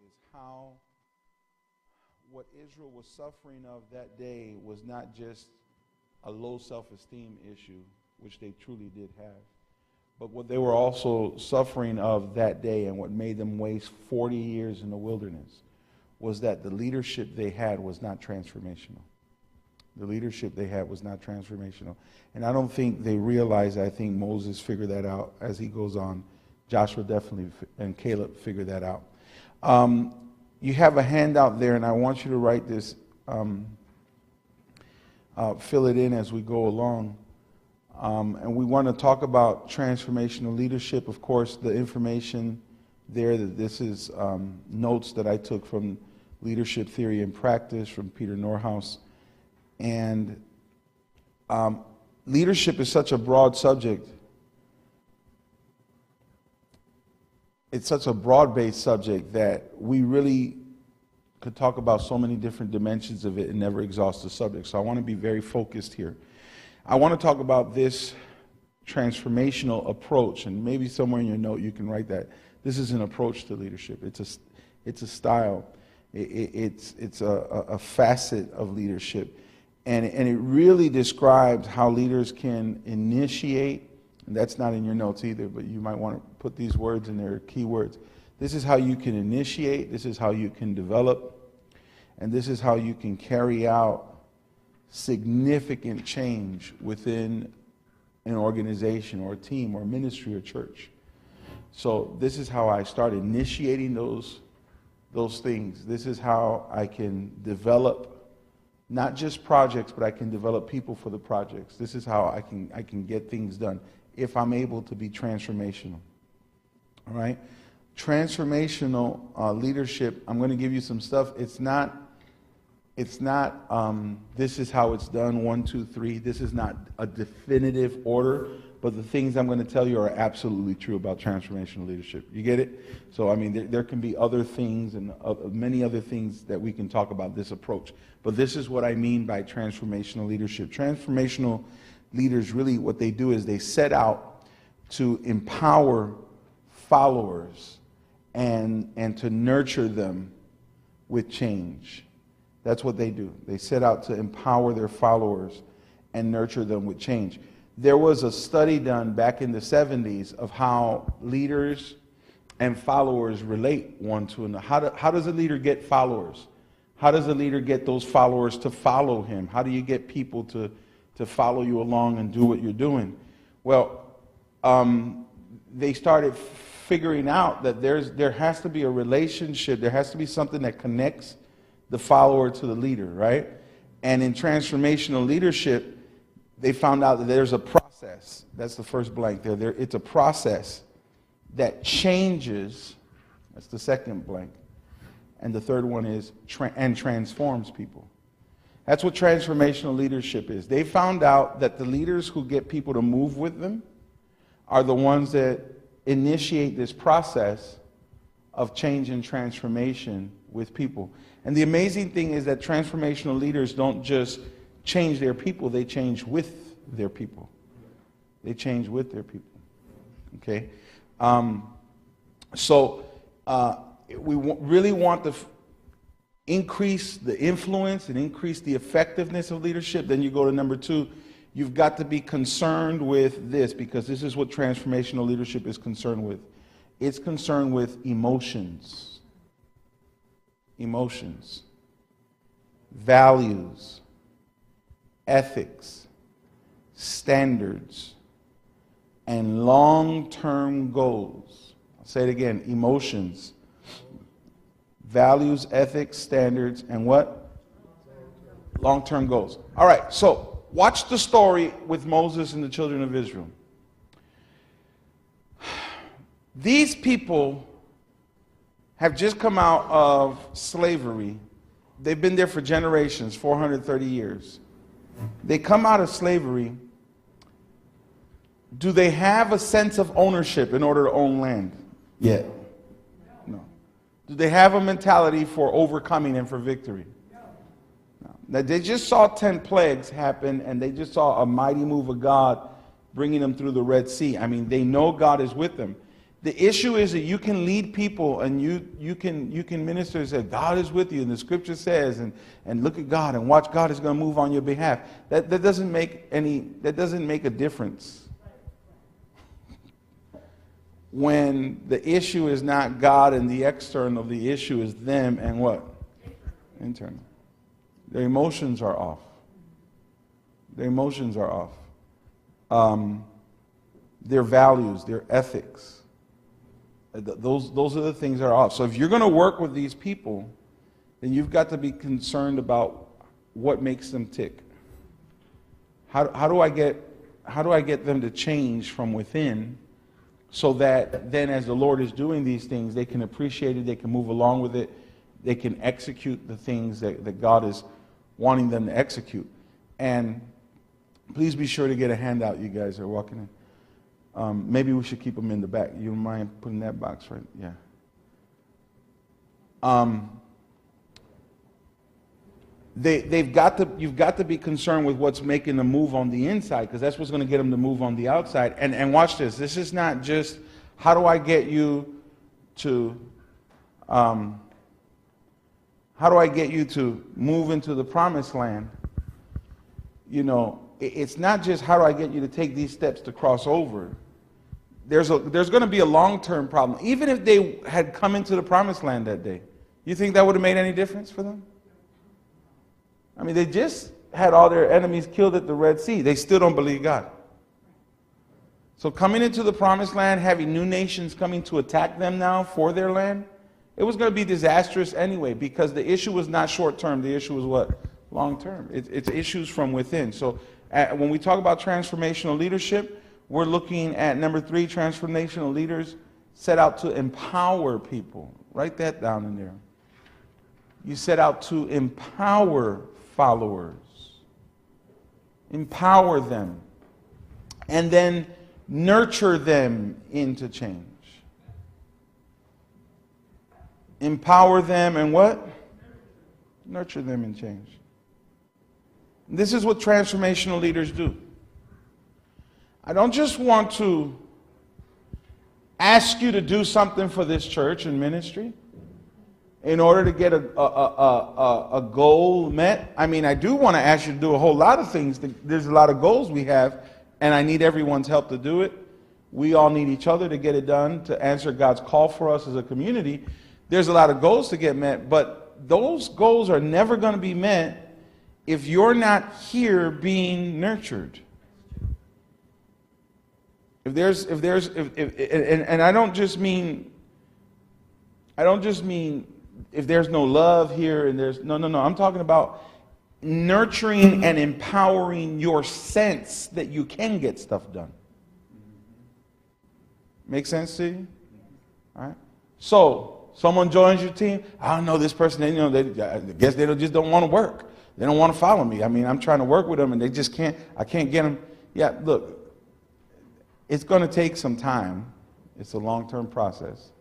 is how what Israel was suffering of that day was not just a low self-esteem issue, which they truly did have, but what they were also suffering of that day and what made them waste 40 years in the wilderness was that the leadership they had was not transformational. The leadership they had was not transformational. And I don't think they realized, I think Moses figured that out as he goes on. Joshua definitely, and Caleb figured that out. You have a handout there, and I want you to write this, fill it in as we go along. And we want to talk about transformational leadership. Of course, the information there, that this is notes that I took from Leadership Theory and Practice from Peter Norhaus. And leadership is such a broad subject. It's such a broad-based subject that we really could talk about so many different dimensions of it and never exhaust the subject. So I want to be very focused here. I want to talk about this transformational approach, and maybe somewhere in your note you can write that. This is an approach to leadership. It's a style. It's a facet of leadership. And it really describes how leaders can initiate, and that's not in your notes either, but you might want to put these words in there, keywords. This is how you can initiate, this is how you can develop, and this is how you can carry out significant change within an organization or a team or a ministry or church. So this is how I start initiating those things. This is how I can develop not just projects, but I can develop people for the projects. This is how I can get things done if I'm able to be transformational. All right? Transformational leadership, I'm going to give you some stuff. It's not this is how it's done, 1, 2, 3. This is not a definitive order, but the things I'm going to tell you are absolutely true about transformational leadership. You get it? So, I mean, there can be other things and many other things that we can talk about this approach. But this is what I mean by transformational leadership. Transformational leaders, really what they do is they set out to empower followers and to nurture them with change. That's what they do. They set out to empower their followers and nurture them with change. There was a study done back in the 70s of how leaders and followers relate one to another. How does a leader get followers? How does a leader get those followers to follow him? How do you get people to follow you along and do what you're doing? Well, they started figuring out that there has to be a relationship, there has to be something that connects the follower to the leader, right? And in transformational leadership, they found out that there's a process. That's the first blank there. It's a process that changes. That's the second blank. And the third one is and transforms people. That's what transformational leadership is. They found out that the leaders who get people to move with them are the ones that initiate this process of change and transformation with people. And the amazing thing is that transformational leaders don't just change their people, they change with their people. They change with their people. Okay? We really want to increase the influence and increase the effectiveness of leadership. Then you go to number 2. You've got to be concerned with this, because this is what transformational leadership is concerned with. It's concerned with emotions. Emotions. Values. Ethics. Standards. And long-term goals. I'll say it again. Emotions. Values, ethics, standards, and what? Long-term goals. All right, so watch the story with Moses and the children of Israel. These people have just come out of slavery. They've been there for generations, 430 years. They come out of slavery. Do they have a sense of ownership in order to own land yet? No. Do they have a mentality for overcoming and for victory? No. Now, they just saw 10 plagues happen, and they just saw a mighty move of God bringing them through the Red Sea. I mean, they know God is with them. The issue is that you can lead people and you can minister and say, God is with you, and the scripture says, and look at God and watch God is going to move on your behalf. That doesn't make a difference. When the issue is not God and the external, the issue is them and what? Internal. Their emotions are off. Their emotions are off. Their values, their ethics. Those are the things that are off. So if you're going to work with these people, then you've got to be concerned about what makes them tick. How do I get them to change from within, so that then as the Lord is doing these things, they can appreciate it, they can move along with it, they can execute the things that God is wanting them to execute. And please be sure to get a handout, you guys are walking in. Maybe we should keep them in the back. You don't mind putting that box right? Yeah. You've got to be concerned with what's making them move on the inside, because that's what's going to get them to move on the outside. And watch this. This is not just how do I get you to move into the promised land. You know, it's not just how do I get you to take these steps to cross over. There's going to be a long-term problem. Even if they had come into the promised land that day, you think that would have made any difference for them? I mean, they just had all their enemies killed at the Red Sea. They still don't believe God. So coming into the promised land, having new nations coming to attack them now for their land, it was going to be disastrous anyway, because the issue was not short-term. The issue was what? Long-term. It's issues from within. So when we talk about transformational leadership, we're looking at number 3, transformational leaders set out to empower people. Write that down in there. You set out to empower followers. Empower them. And then nurture them into change. Empower them and what? Nurture them in change. This is what transformational leaders do. I don't just want to ask you to do something for this church and ministry in order to get a goal met. I mean, I do want to ask you to do a whole lot of things. There's a lot of goals we have, and I need everyone's help to do it. We all need each other to get it done, to answer God's call for us as a community. There's a lot of goals to get met, but those goals are never going to be met if you're not here being nurtured. And I don't just mean if there's no love here and there's no. I'm talking about nurturing and empowering your sense that you can get stuff done. Make sense to you? All right. So someone joins your team. I don't know this person. I guess they just don't want to work. They don't want to follow me. I mean, I'm trying to work with them and they just can't. I can't get them. Yeah, look. It's going to take some time. It's a long-term process.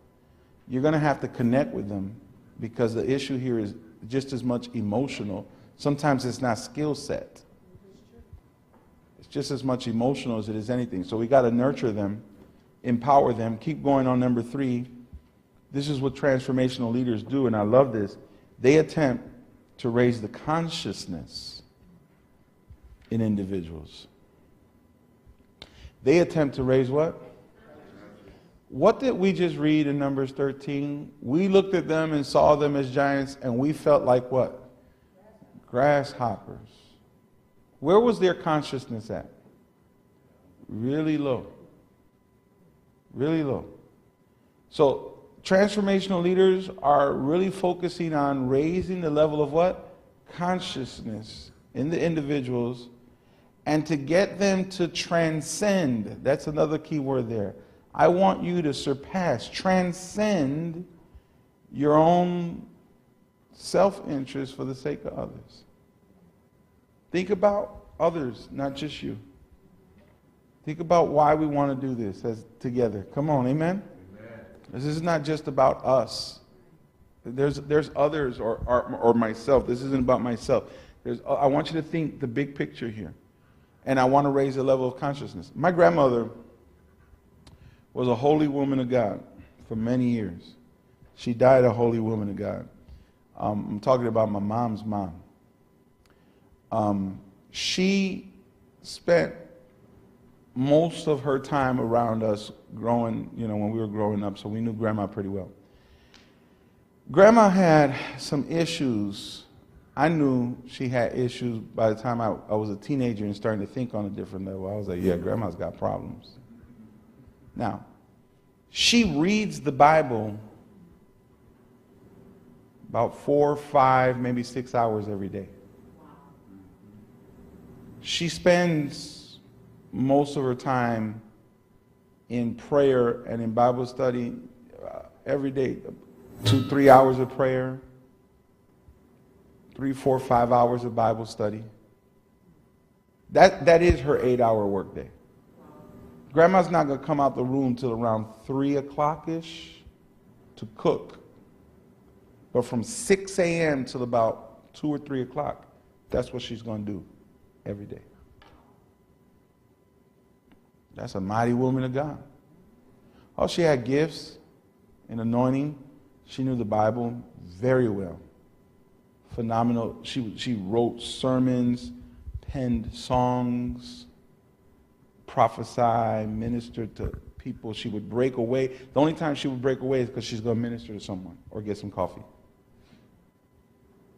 You're going to have to connect with them, because the issue here is just as much emotional. Sometimes it's not skill set. It's just as much emotional as it is anything. So we got to nurture them, empower them. Keep going on number 3. This is what transformational leaders do, and I love this. They attempt to raise the consciousness in individuals. They attempt to raise what? What did we just read in Numbers 13? We looked at them and saw them as giants, and we felt like what? Grasshoppers. Where was their consciousness at? Really low. Really low. So transformational leaders are really focusing on raising the level of what? Consciousness in the individuals, and to get them to transcend. That's another key word there. I want you to surpass, transcend your own self-interest for the sake of others. Think about others, not just you. Think about why we want to do this as together. Come on, amen? Amen. This is not just about us. There's others or myself. This isn't about myself. I want you to think the big picture here. And I want to raise the level of consciousness. My grandmother was a holy woman of God for many years. She died a holy woman of God. I'm talking about my mom's mom. She spent most of her time around us growing, when we were growing up, so we knew Grandma pretty well. Grandma had some issues. I knew she had issues by the time I was a teenager and starting to think on a different level. I was like, yeah, Grandma's got problems. Now, she reads the Bible about 4, 5, maybe 6 hours every day. She spends most of her time in prayer and in Bible study every day. 2, 3 hours of prayer, 3, 4, 5 hours of Bible study. That is her 8-hour workday. Grandma's not going to come out the room till around 3 o'clock-ish to cook. But from 6 a.m. till about 2 or 3 o'clock, that's what she's going to do every day. That's a mighty woman of God. Oh, she had gifts and anointing. She knew the Bible very well. Phenomenal. She wrote sermons, penned songs, prophesied, ministered to people. She would break away. The only time she would break away is because she's going to minister to someone or get some coffee.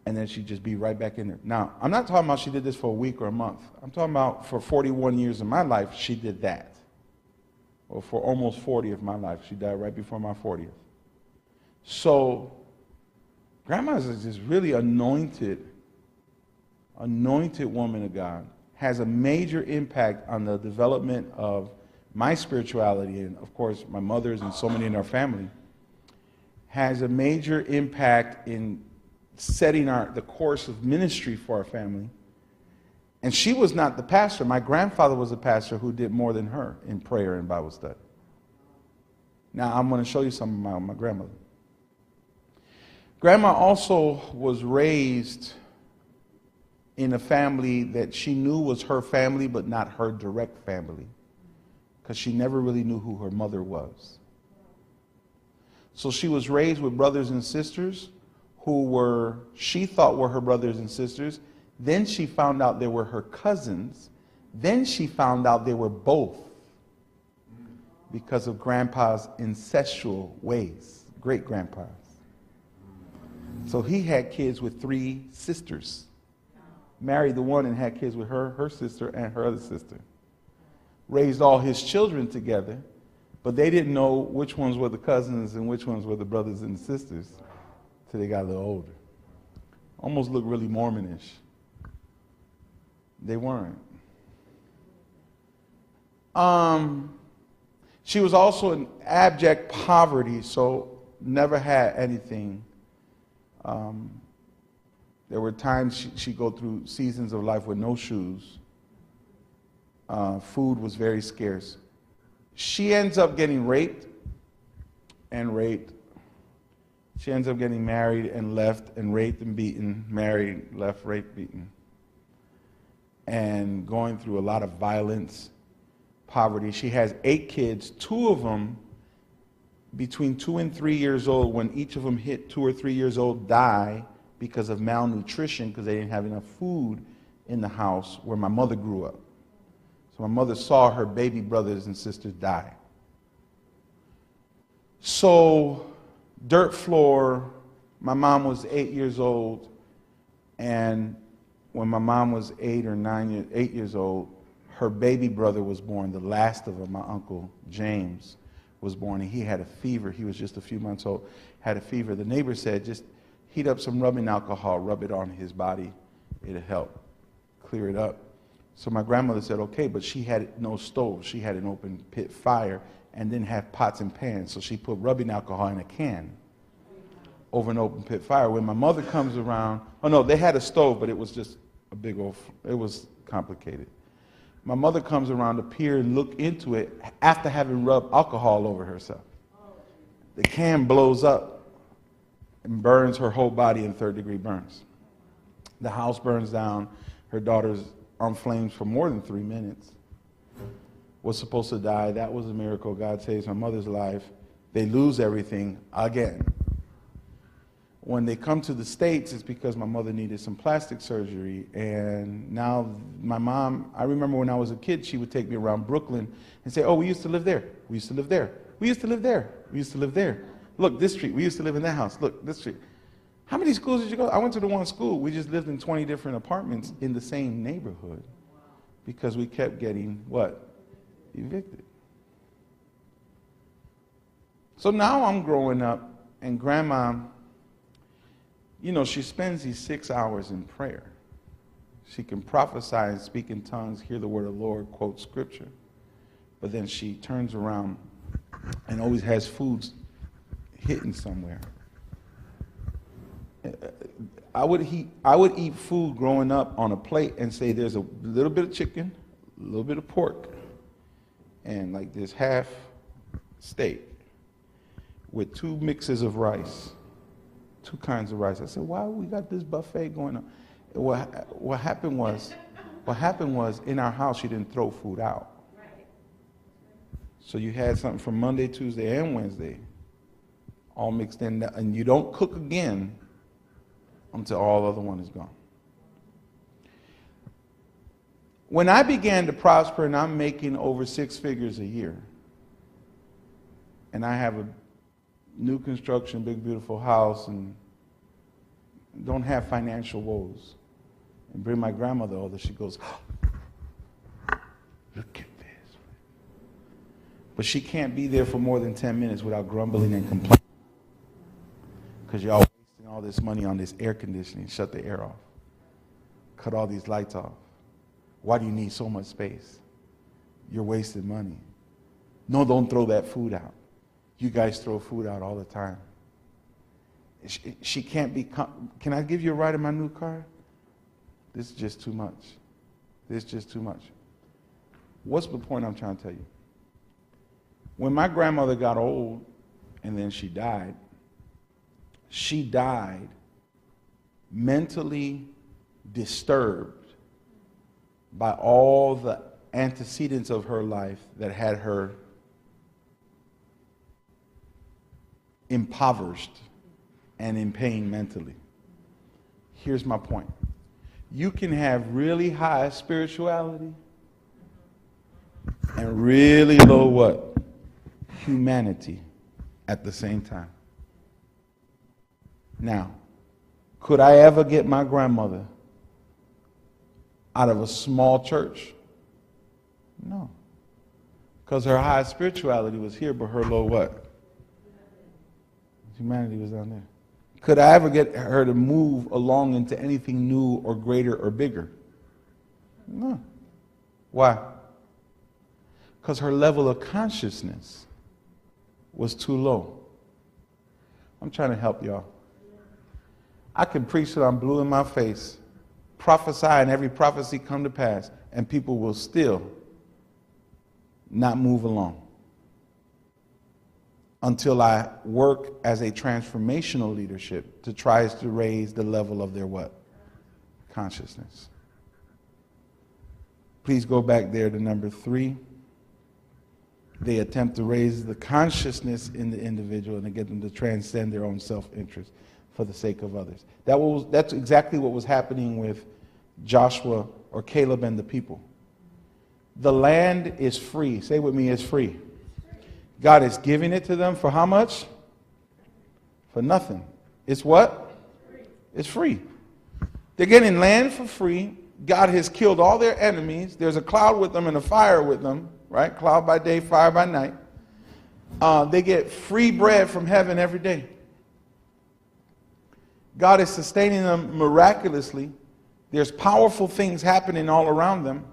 And then she'd just be right back in there. Now, I'm not talking about she did this for a week or a month. I'm talking about for 41 years of my life, she did that. Or for almost 40 of my life. She died right before my 40th. So, Grandma is this really anointed woman of God. Has a major impact on the development of my spirituality and, of course, my mother's and so many in our family. Has a major impact in setting the course of ministry for our family. And she was not the pastor. My grandfather was a pastor who did more than her in prayer and Bible study. Now, I'm going to show you something about my grandmother. Grandma also was raised in a family that she knew was her family, but not her direct family, because she never really knew who her mother was. So she was raised with brothers and sisters who she thought were her brothers and sisters. Then she found out they were her cousins. Then she found out they were both because of Grandpa's incestual ways, great-grandpa's. So he had kids with 3 sisters. Married the one and had kids with her sister, and her other sister. Raised all his children together, but they didn't know which ones were the cousins and which ones were the brothers and sisters till they got a little older. Almost looked really Mormonish. They weren't. She was also in abject poverty, so never had anything. There were times she'd go through seasons of life with no shoes. Food was very scarce. She ends up getting raped. She ends up getting married and left and raped and beaten, married, left, raped, beaten. And going through a lot of violence, poverty. She has 8 kids, 2 of them between 2 and 3 years old. When each of them hit 2 or 3 years old, die because of malnutrition, because they didn't have enough food in the house where my mother grew up. So my mother saw her baby brothers and sisters die. So, dirt floor, my mom was 8 years old, and when my mom was 8 years old, her baby brother was born, the last of them, my uncle James, was born, and he had a fever. He was just a few months old, had a fever. The neighbor said, just heat up some rubbing alcohol, rub it on his body, it'll help clear it up. So my grandmother said, okay, but she had no stove. She had an open pit fire and didn't have pots and pans, so she put rubbing alcohol in a can over an open pit fire. When my mother comes around, oh no, they had a stove, but it was just a big old, it was complicated. My mother comes around to peer and look into it after having rubbed alcohol over herself. The can blows up and burns her whole body in 3rd-degree burns. The house burns down. Her daughter's on flames for more than 3 minutes. was supposed to die. That was a miracle. God saves my mother's life. They lose everything again. When they come to the States, it's because my mother needed some plastic surgery. And now my mom, I remember when I was a kid, she would take me around Brooklyn and say, oh, we used to live there. We used to live there. We used to live there. We used to live there. Look, this street. We used to live in that house. Look, this street. How many schools did you go? I went to the one school. We just lived in 20 different apartments in the same neighborhood because we kept getting what? Evicted. So now I'm growing up, and Grandma, you know, she spends these 6 hours in prayer. She can prophesy and speak in tongues, hear the word of the Lord, quote scripture. But then she turns around and always has food hidden somewhere. I would eat food growing up on a plate and say there's a little bit of chicken, a little bit of pork, and like this half steak with 2 mixes of rice. 2 kinds of rice. I said, why we got this buffet going on? What happened was in our house, she didn't throw food out. So you had something from Monday, Tuesday, and Wednesday, all mixed in, and you don't cook again until all the other one is gone. When I began to prosper and I'm making over 6 figures a year, and I have a new construction, big, beautiful house, and don't have financial woes, and bring my grandmother over, she goes, oh, look at this. But she can't be there for more than 10 minutes without grumbling and complaining. Because y'all wasting all this money on this air conditioning. Shut the air off. Cut all these lights off. Why do you need so much space? You're wasting money. No, don't throw that food out. You guys throw food out all the time. She can't be, can I give you a ride in my new car? This is just too much. This is just too much. What's the point I'm trying to tell you? When my grandmother got old and then she died mentally disturbed by all the antecedents of her life that had her impoverished and in pain mentally. Here's my point. You can have really high spirituality and really low what? Humanity at the same time. Now, could I ever get my grandmother out of a small church? No. Because her high spirituality was here, but her low what? Humanity was down there. Could I ever get her to move along into anything new or greater or bigger? No. Why? Because her level of consciousness was too low. I'm trying to help y'all. I can preach till I'm blue in my face, prophesy and every prophecy come to pass, and people will still not move along until I work as a transformational leadership to try to raise the level of their what? Consciousness. Please go back there to number 3. They attempt to raise the consciousness in the individual and to get them to transcend their own self-interest for the sake of others. That's exactly what was happening with Joshua or Caleb and the people. The land is free. Say with me, it's free. God is giving it to them for how much? For nothing. It's what? It's free. They're getting land for free. God has killed all their enemies. There's a cloud with them and a fire with them, right? Cloud by day, fire by night. They get free bread from heaven every day. God is sustaining them miraculously. There's powerful things happening all around them.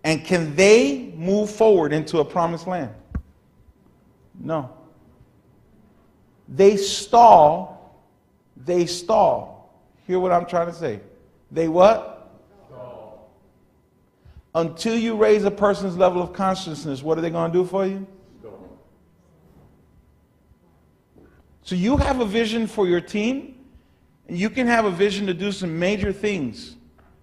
And can they move forward into a promised land? No. They stall. They stall. Hear what I'm trying to say. They what? Stall. Until you raise a person's level of consciousness, what are they going to do for you? Stall. So you have a vision for your team. And you can have a vision to do some major things.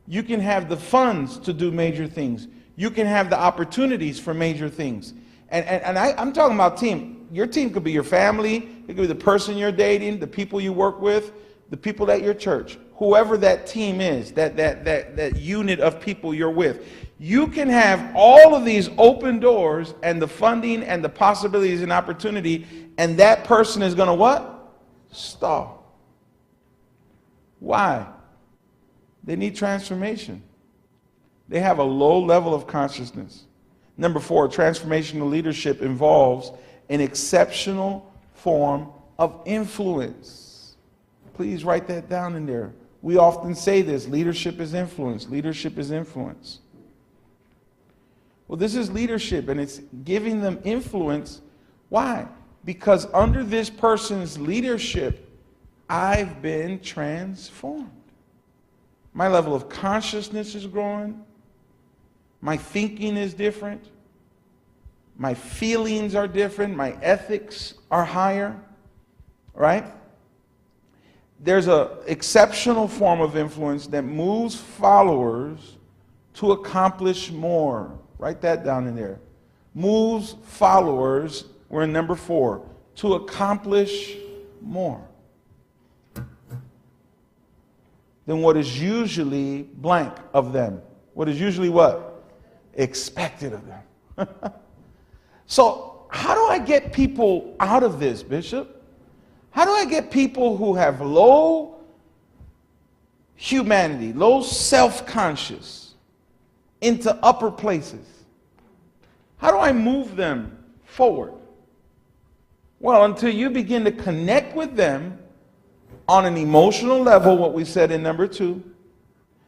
You can have the funds to do major things. you can have the opportunities for major things. And I'm talking about team. Your team could be your family, it could be the person you're dating, the people you work with, the people at your church, whoever that team is, that unit of people you're with. You can have all of these open doors and the funding and the possibilities and opportunity, and that person is going to what? Stall. Why? They need transformation. They have a low level of consciousness. Number 4, transformational leadership involves an exceptional form of influence. Please write that down in there. We often say this, leadership is influence. Leadership is influence. Well, this is leadership, and it's giving them influence. Why? Because under this person's leadership, I've been transformed. My level of consciousness is growing. My thinking is different. My feelings are different. My ethics are higher. Right? There's an exceptional form of influence that moves followers to accomplish more. Write that down in there. Moves followers, we're in number 4, to accomplish more than what is usually blank of them. What is usually what? Expected of them. So how do I get people out of this, Bishop? How do I get people who have low humanity, low self-conscious, into upper places? How do I move them forward? Well, until you begin to connect with them on an emotional level, what we said in number 2,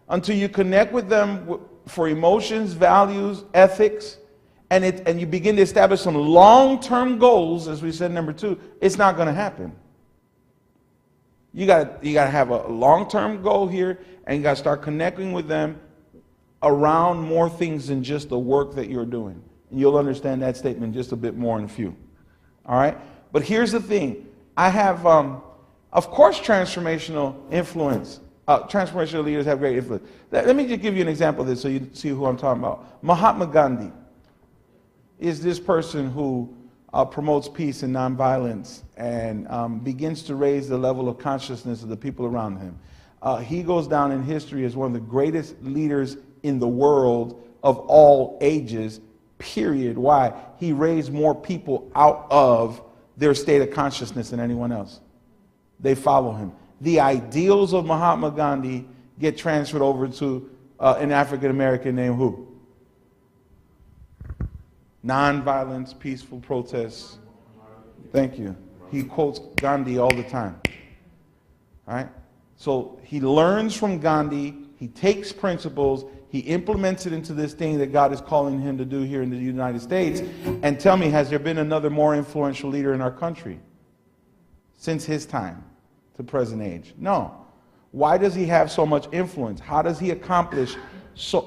until you connect with them for emotions, values, ethics, and you begin to establish some long-term goals, as we said in number 2, it's not going to happen. You got to have a long-term goal here, and you got to start connecting with them around more things than just the work that you're doing. And you'll understand that statement just a bit more in a few. All right? But here's the thing. I have, of course, transformational influence. Transformational leaders have great influence. Let me just give you an example of this so you see who I'm talking about. Mahatma Gandhi is this person who promotes peace and nonviolence and begins to raise the level of consciousness of the people around him. He goes down in history as one of the greatest leaders in the world of all ages, period. Why? He raised more people out of their state of consciousness than anyone else. They follow him. The ideals of Mahatma Gandhi get transferred over to an African American named who? Nonviolence, peaceful protests. Thank you. He quotes Gandhi all the time. All right? So he learns from Gandhi, he takes principles, he implements it into this thing that God is calling him to do here in the United States. And tell me, has there been another more influential leader in our country since his time to present age? No. Why does he have so much influence? How does he accomplish,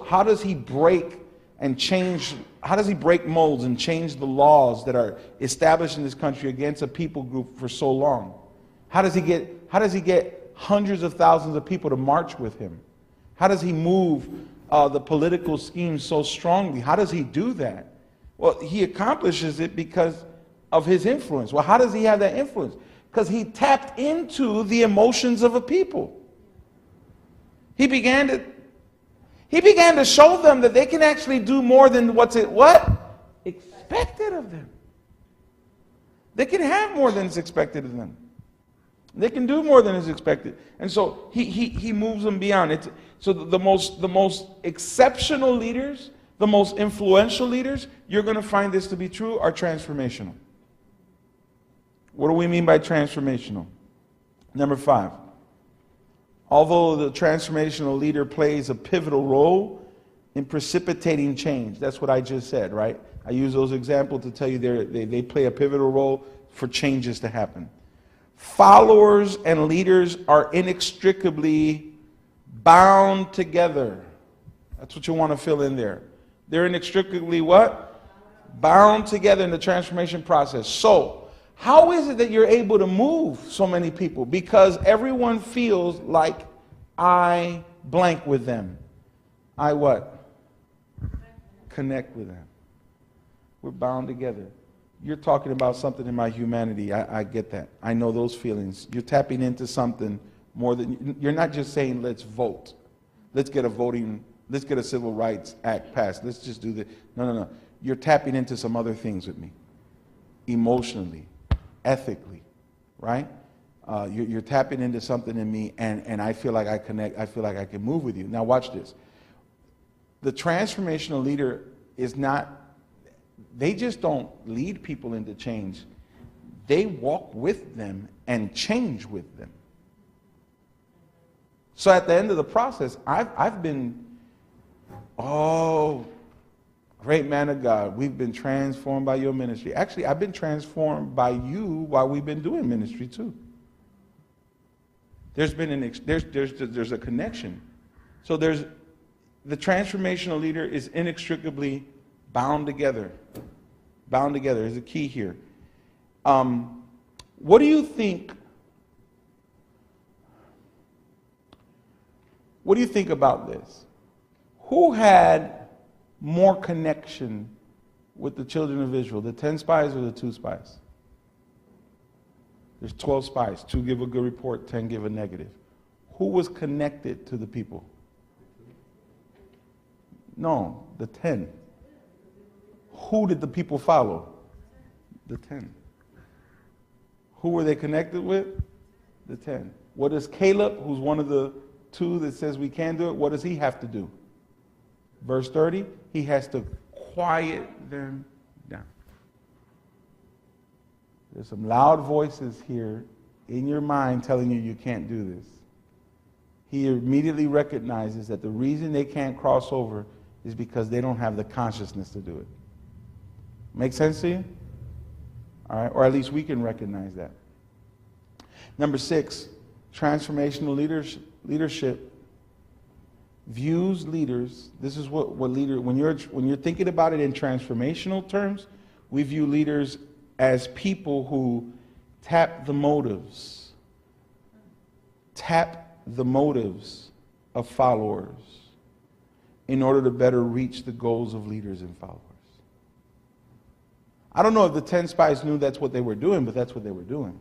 how does he break and change, how does he break molds and change the laws that are established in this country against a people group for so long? How does he get hundreds of thousands of people to march with him? How does he move the political scheme so strongly? How does he do that? Well, he accomplishes it because of his influence. Well, how does he have that influence? Because he tapped into the emotions of a people. He began to show them that they can actually do more than what's expected of them. They can have more than is expected of them. They can do more than is expected. And so he moves them beyond it. So the most exceptional leaders, the most influential leaders, you're going to find this to be true, are transformational. What do we mean by transformational? Number 5. Although the transformational leader plays a pivotal role in precipitating change. That's what I just said, right? I use those examples to tell you they play a pivotal role for changes to happen. Followers and leaders are inextricably bound together. That's what you want to fill in there. They're inextricably what? Bound together in the transformation process. So, how is it that you're able to move so many people? Because everyone feels like I blank with them. I what? connect with them. We're bound together. You're talking about something in my humanity. I get that. I know those feelings. You're tapping into something more than, you're not just saying, let's vote. Let's get a Civil Rights Act passed. Let's just do that. No. You're tapping into some other things with me. Emotionally, ethically, right? You're tapping into something in me, and I feel like I connect. I feel like I can move with you. Now watch this. The transformational leader is not, they just don't lead people into change. They walk with them and change with them. So at the end of the process, I've been, oh, great man of God, we've been transformed by your ministry. Actually, I've been transformed by you while we've been doing ministry too. There's been there's a connection. So the transformational leader is inextricably bound together. Bound together is the key here. What do you think? What do you think about this? Who had more connection with the children of Israel, the 10 spies or the 2 spies? There's 12 spies. 2 give a good report, 10 give a negative. Who was connected to the people? No, the 10. Who did the people follow? The 10. Who were they connected with? The 10. What does Caleb, who's one of the 2 that says we can do it, what does he have to do? Verse 30, he has to quiet them down. There's some loud voices here in your mind telling you you can't do this. He immediately recognizes that the reason they can't cross over is because they don't have the consciousness to do it. Make sense to you? All right, or at least we can recognize that. Number 6, transformational leadership views leaders. This is what leader, when you're thinking about it in transformational terms, we view leaders as people who tap the motives of followers in order to better reach the goals of leaders and followers. I don't know if the 10 spies knew that's what they were doing, but that's what they were doing.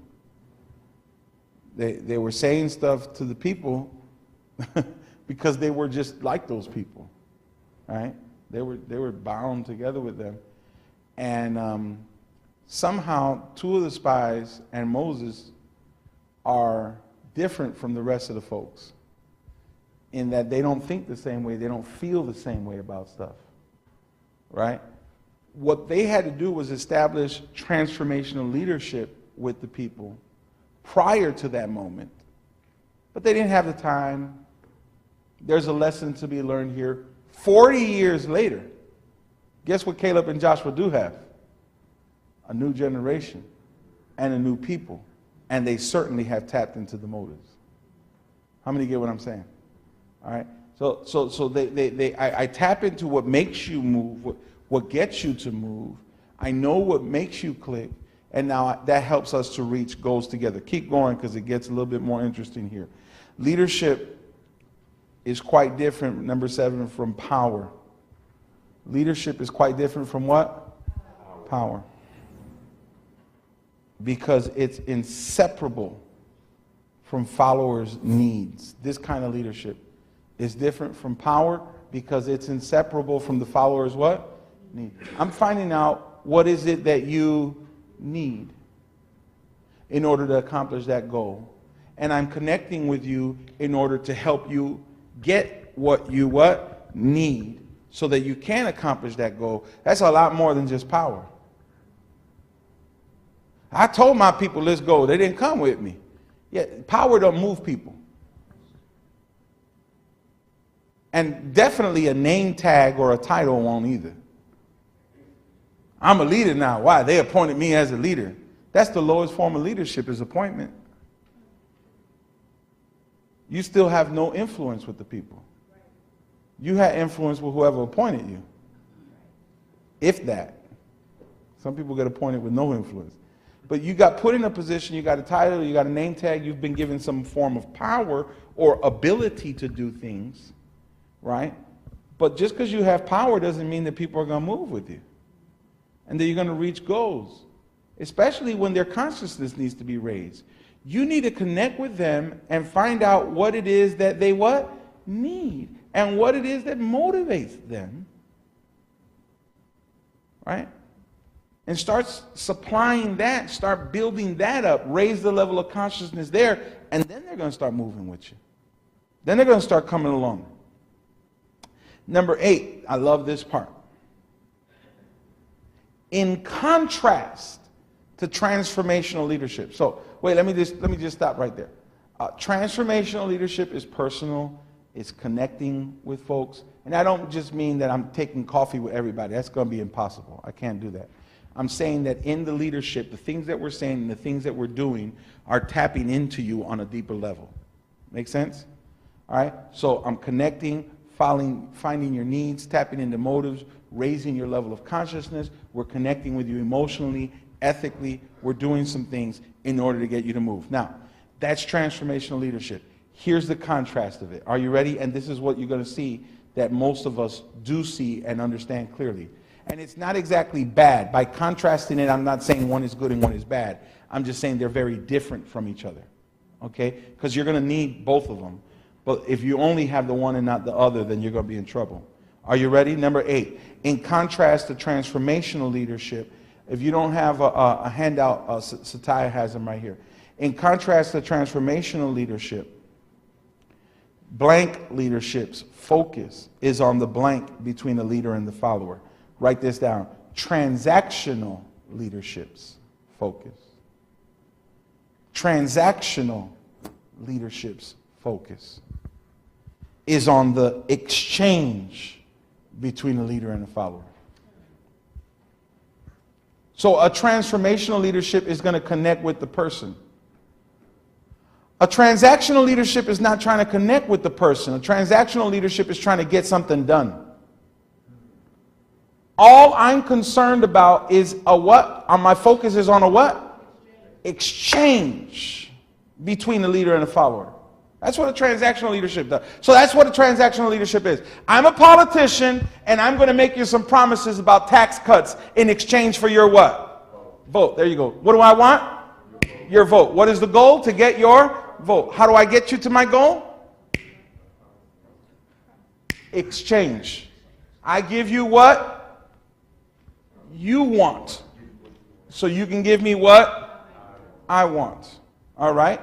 They were saying stuff to the people because they were just like those people, right? They were bound together with them. And somehow 2 of the spies and Moses are different from the rest of the folks in that they don't think the same way, they don't feel the same way about stuff, right? What they had to do was establish transformational leadership with the people prior to that moment. But they didn't have the time. There's a lesson to be learned here. 40 years later, guess what Caleb and Joshua do have? A new generation and a new people. And they certainly have tapped into the motives. How many get what I'm saying? All right? So I tap into what makes you move, what gets you to move. I know what makes you click, and now that helps us to reach goals together. Keep going because it gets a little bit more interesting here. Leadership is quite different, number 7, from power. Leadership is quite different from what? Power. Because it's inseparable from followers' needs. This kind of leadership is different from power because it's inseparable from the followers' what? Need. I'm finding out what is it that you need in order to accomplish that goal. And I'm connecting with you in order to help you get what you need so that you can accomplish that goal. That's a lot more than just power. I told my people, let's go. They didn't come with me. Yeah, power don't move people. And definitely a name tag or a title won't either. I'm a leader now. Why? They appointed me as a leader. That's the lowest form of leadership, is appointment. You still have no influence with the people. You had influence with whoever appointed you. If that. Some people get appointed with no influence. But you got put in a position, you got a title, you got a name tag, you've been given some form of power or ability to do things, right? But just because you have power doesn't mean that people are going to move with you and that you're going to reach goals, especially when their consciousness needs to be raised. You need to connect with them and find out what it is that they what? Need, and what it is that motivates them. Right? And start supplying that, start building that up, raise the level of consciousness there, and then they're going to start moving with you. Then they're going to start coming along. Number 8, I love this part. In contrast to transformational leadership. So, wait, let me just stop right there. Transformational leadership is personal, it's connecting with folks. And I don't just mean that I'm taking coffee with everybody. That's going to be impossible. I can't do that. I'm saying that in the leadership, the things that we're saying and the things that we're doing are tapping into you on a deeper level. Make sense? All right? So I'm connecting, finding your needs, tapping into motives, raising your level of consciousness. We're connecting with you emotionally, ethically. We're doing some things in order to get you to move. Now, that's transformational leadership. Here's the contrast of it. Are you ready? And this is what you're going to see that most of us do see and understand clearly. And it's not exactly bad. By contrasting it, I'm not saying one is good and one is bad. I'm just saying they're very different from each other. Okay? Because you're going to need both of them. But if you only have the one and not the other, then you're going to be in trouble. Are you ready? Number 8. In contrast to transformational leadership, if you don't have a handout, Satya has them right here. In contrast to transformational leadership, blank leadership's focus is on the blank between the leader and the follower. Write this down. Transactional leadership's focus. Transactional leadership's focus is on the exchange between the leader and the follower. So a transformational leadership is going to connect with the person. A transactional leadership is not trying to connect with the person. A transactional leadership is trying to get something done. All I'm concerned about is a what? My focus is on a what? Exchange between the leader and the follower. That's what a transactional leadership does. So that's what a transactional leadership is. I'm a politician, and I'm going to make you some promises about tax cuts in exchange for your what? Vote. There you go. What do I want? Your vote. What is the goal? To get your vote. How do I get you to my goal? Exchange. I give you what you want, so you can give me what I want. All right?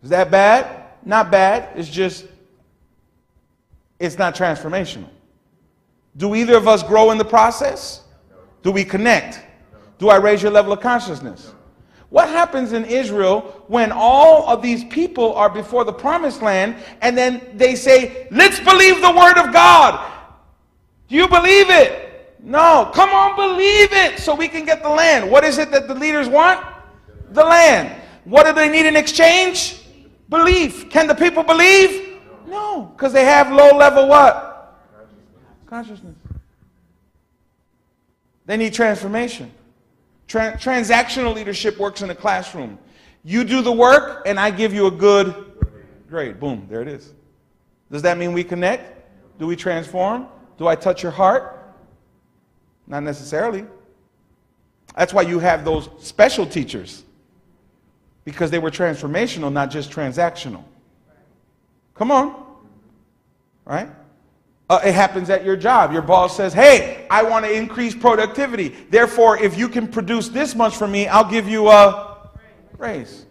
Is that bad? Not bad. It's just, it's not transformational. Do either of us grow in the process? Do we connect? Do I raise your level of consciousness? What happens in Israel when all of these people are before the promised land and then they say, let's believe the word of God? Do you believe it? No. Come on, believe it so we can get the land. What is it that the leaders want? The land. What do they need in exchange? Belief. Can the people believe? No, because they have low level what? Consciousness. They need transformation. Transactional leadership works in a classroom. You do the work and I give you a good grade. Boom, there it is. Does that mean we connect? Do we transform? Do I touch your heart? Not necessarily. That's why you have those special teachers. Because they were transformational, not just transactional. Come on. Right? It happens at your job. Your boss says, hey, I want to increase productivity. Therefore, if you can produce this much for me, I'll give you a raise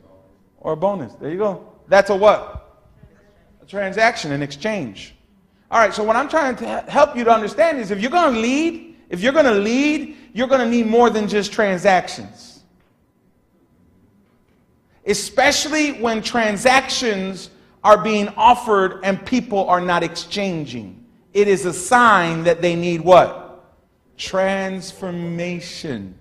or a bonus. There you go. That's a what? A transaction, an exchange. All right, so what I'm trying to help you to understand is if you're going to lead, you're going to need more than just transactions. Especially when transactions are being offered and people are not exchanging. It is a sign that they need what? Transformation.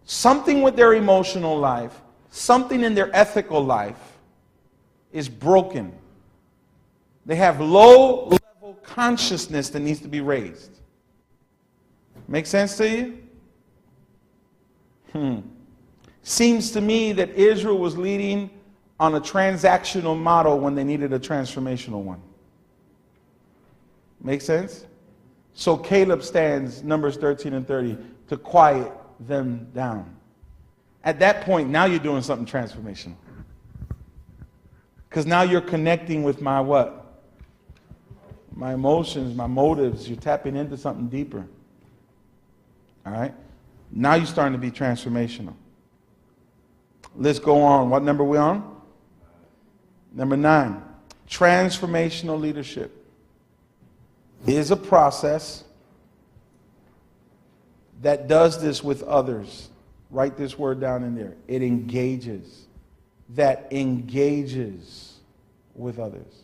Something with their emotional life, something in their ethical life is broken. They have low level consciousness that needs to be raised. Make sense to you? Seems to me that Israel was leading on a transactional model when they needed a transformational one. Make sense? So Caleb stands, Numbers 13 and 30, to quiet them down. At that point, now you're doing something transformational. Because now you're connecting with my what? My emotions, my motives. You're tapping into something deeper. All right? Now you're starting to be transformational. Let's go on. What number are we on? Number 9. Transformational leadership is a process that does this with others. Write this word down in there. It engages. That engages with others.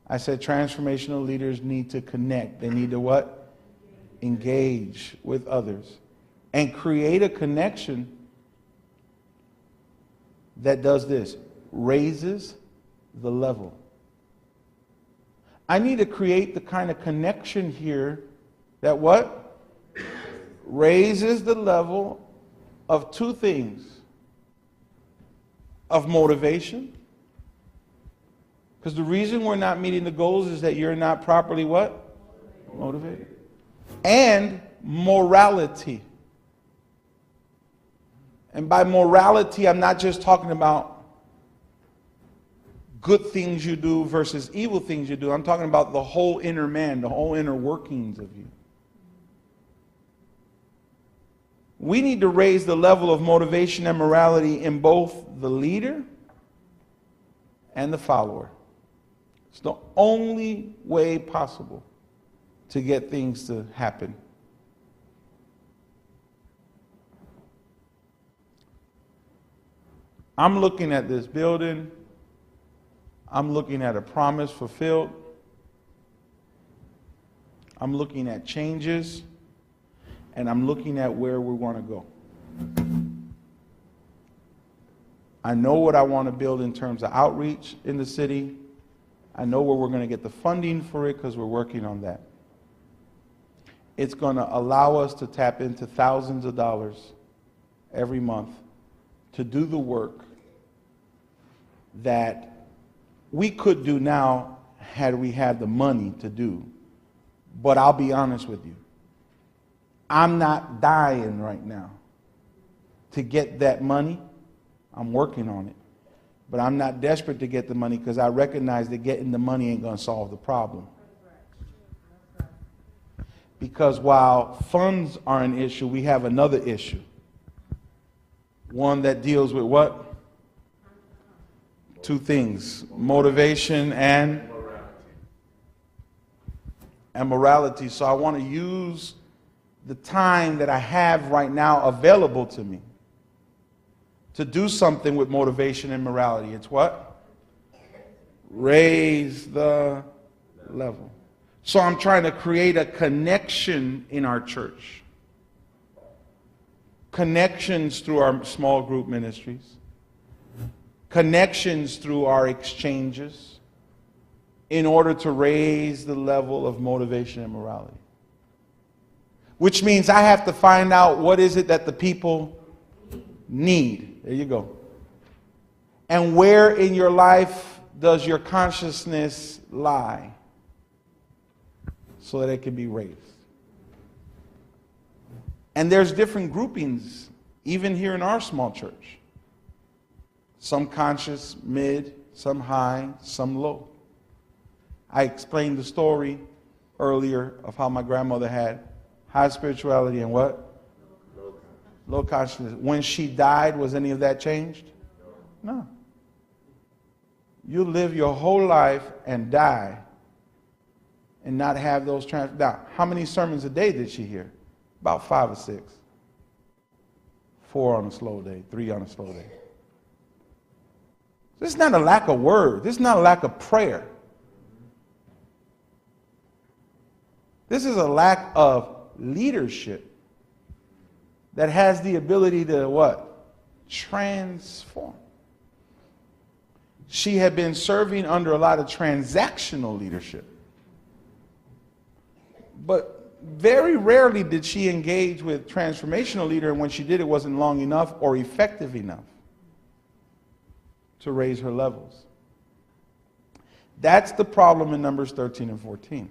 I said transformational leaders need to connect. They need to what? Engage with others. And create a connection that does this. Raises the level. I need to create the kind of connection here that what? Raises the level of two things. Of motivation. Because the reason we're not meeting the goals is that you're not properly what? Motivated. And morality. And by morality, I'm not just talking about good things you do versus evil things you do. I'm talking about the whole inner man, the whole inner workings of you. We need to raise the level of motivation and morality in both the leader and the follower. It's the only way possible to get things to happen. I'm looking at this building. I'm looking at a promise fulfilled. I'm looking at changes. And I'm looking at where we want to go. I know what I want to build in terms of outreach in the city. I know where we're going to get the funding for it because we're working on that. It's going to allow us to tap into thousands of dollars every month to do the work that we could do now had we had the money to do. But I'll be honest with you. I'm not dying right now to get that money. I'm working on it. But I'm not desperate to get the money because I recognize that getting the money ain't going to solve the problem. Because while funds are an issue, we have another issue. One that deals with what? Two things. Motivation and morality. So I want to use the time that I have right now available to me to do something with motivation and morality. It's what? Raise the level. So I'm trying to create a connection in our church. Connections through our small group ministries. Connections through our exchanges in order to raise the level of motivation and morality. Which means I have to find out what is it that the people need. There you go. And where in your life does your consciousness lie so that it can be raised. And there's different groupings, even here in our small church. Some conscious, mid, some high, some low. I explained the story earlier of how my grandmother had high spirituality and what? Low consciousness. When she died, was any of that changed? No. You live your whole life and die and not have those Now, how many sermons a day did she hear? About 5 or 6. 4 on a slow day, 3 on a slow day. This is not a lack of word. This is not a lack of prayer. This is a lack of leadership that has the ability to what? Transform. She had been serving under a lot of transactional leadership. But very rarely did she engage with transformational leader, and when she did, it wasn't long enough or effective enough to raise her levels. That's the problem in Numbers 13 and 14.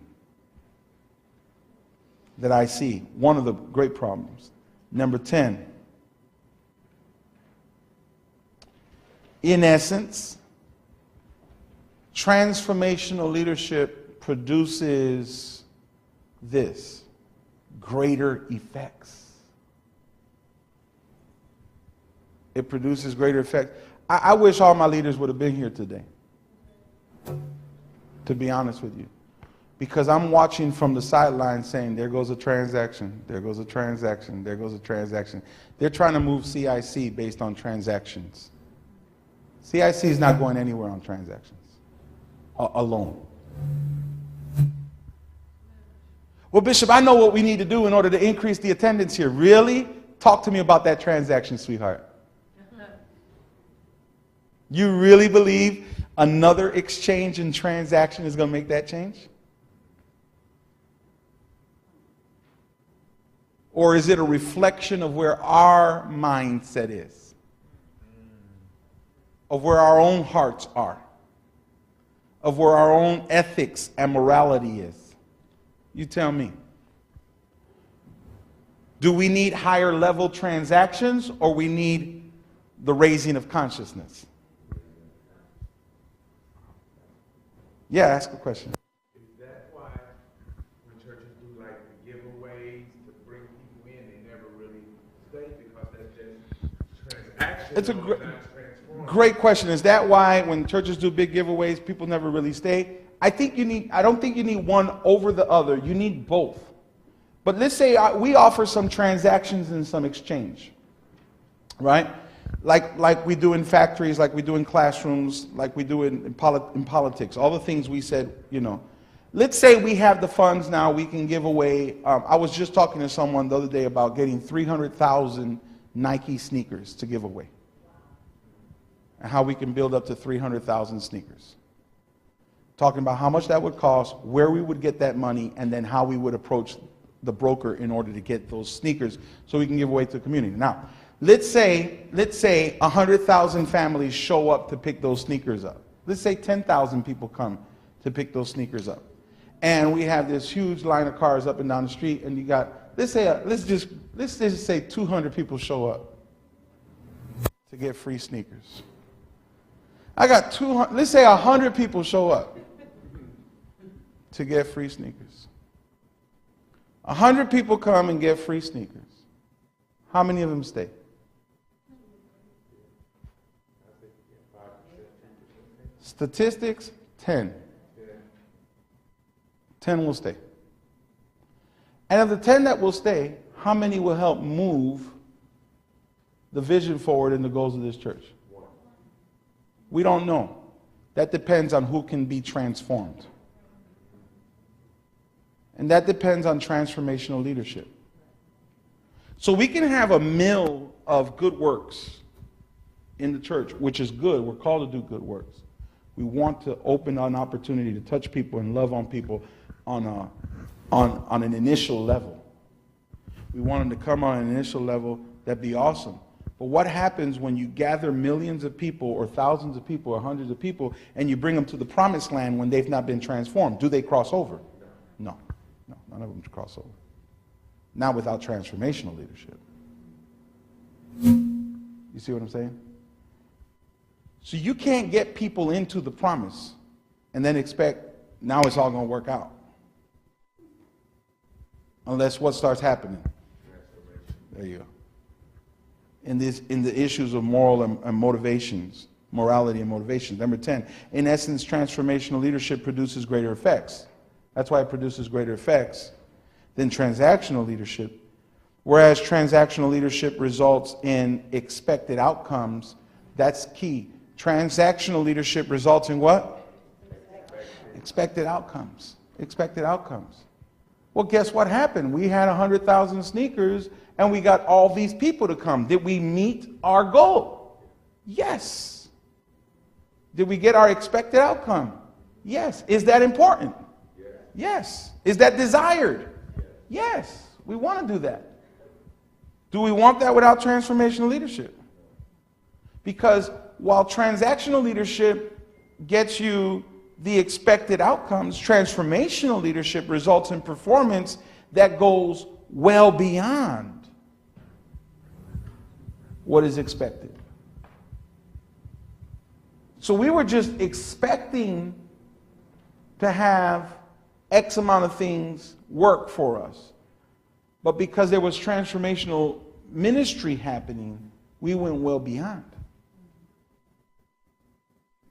that I see, one of the great problems. Number 10, in essence, transformational leadership produces this: greater effects. It produces greater effects. I wish all my leaders would have been here today, to be honest with you. Because I'm watching from the sidelines saying, there goes a transaction, there goes a transaction, there goes a transaction. They're trying to move CIC based on transactions. CIC is not going anywhere on transactions alone. Well, Bishop, I know what we need to do in order to increase the attendance here. Really? Talk to me about that transaction, sweetheart. You really believe another exchange and transaction is going to make that change? Or is it a reflection of where our mindset is? Of where our own hearts are? Of where our own ethics and morality is? You tell me. Do we need higher level transactions, or we need the raising of consciousness? Yeah, ask a question. Is that why when churches do like the giveaways to bring people in, they never really stay, because that's just transaction? It's a great question. Is that why when churches do big giveaways, people never really stay? I don't think you need one over the other. You need both. But let's say we offer some transactions and some exchange, right? Like we do in factories, like we do in classrooms, like we do in politics, all the things we said, you know. Let's say we have the funds now, we can give away. I was just talking to someone the other day about getting 300,000 Nike sneakers to give away. And how we can build up to 300,000 sneakers. Talking about how much that would cost, where we would get that money, and then how we would approach the broker in order to get those sneakers so we can give away to the community. Now, let's say 100,000 families show up to pick those sneakers up. Let's say 10,000 people come to pick those sneakers up. And we have this huge line of cars up and down the street, and you got, let's just say 200 people show up to get free sneakers. I got 200, let's say 100 people show up to get free sneakers. 100 people come and get free sneakers. How many of them stay? Statistics, 10. 10 will stay. And of the 10 that will stay, how many will help move the vision forward and the goals of this church? We don't know. That depends on who can be transformed. And that depends on transformational leadership. So we can have a mill of good works in the church, which is good. We're called to do good works. We want to open an opportunity to touch people and love on people on an initial level. We want them to come on an initial level. That'd be awesome. But what happens when you gather millions of people or thousands of people or hundreds of people and you bring them to the promised land when they've not been transformed? Do they cross over? No. No, none of them cross over. Not without transformational leadership. You see what I'm saying? So you can't get people into the promise and then expect now it's all going to work out. Unless what starts happening? There you go. In the issues of moral and motivations, morality and motivations. Number 10, in essence, transformational leadership produces greater effects. That's why it produces greater effects than transactional leadership. Whereas transactional leadership results in expected outcomes, that's key. Transactional leadership results in what? Expected outcomes. Expected outcomes. Well, guess what happened? We had 100,000 sneakers and we got all these people to come. Did we meet our goal? Yes. Did we get our expected outcome? Yes. Is that important? Yes. Is that desired? Yes. We want to do that. Do we want that without transformational leadership? Because while transactional leadership gets you the expected outcomes, transformational leadership results in performance that goes well beyond what is expected. So we were just expecting to have X amount of things work for us. But because there was transformational ministry happening, we went well beyond.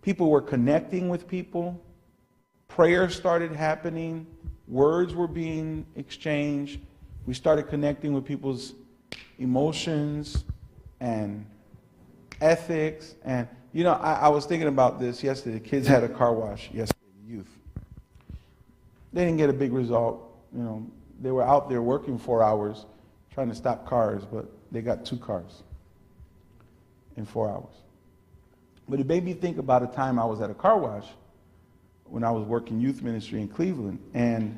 People were connecting with people. Prayers started happening. Words were being exchanged. We started connecting with people's emotions and ethics. And, you know, I was thinking about this yesterday. The kids had a car wash yesterday, youth. They didn't get a big result. You know, they were out there working 4 hours trying to stop cars, but they got 2 cars in 4 hours. But it made me think about a time I was at a car wash when I was working youth ministry in Cleveland. And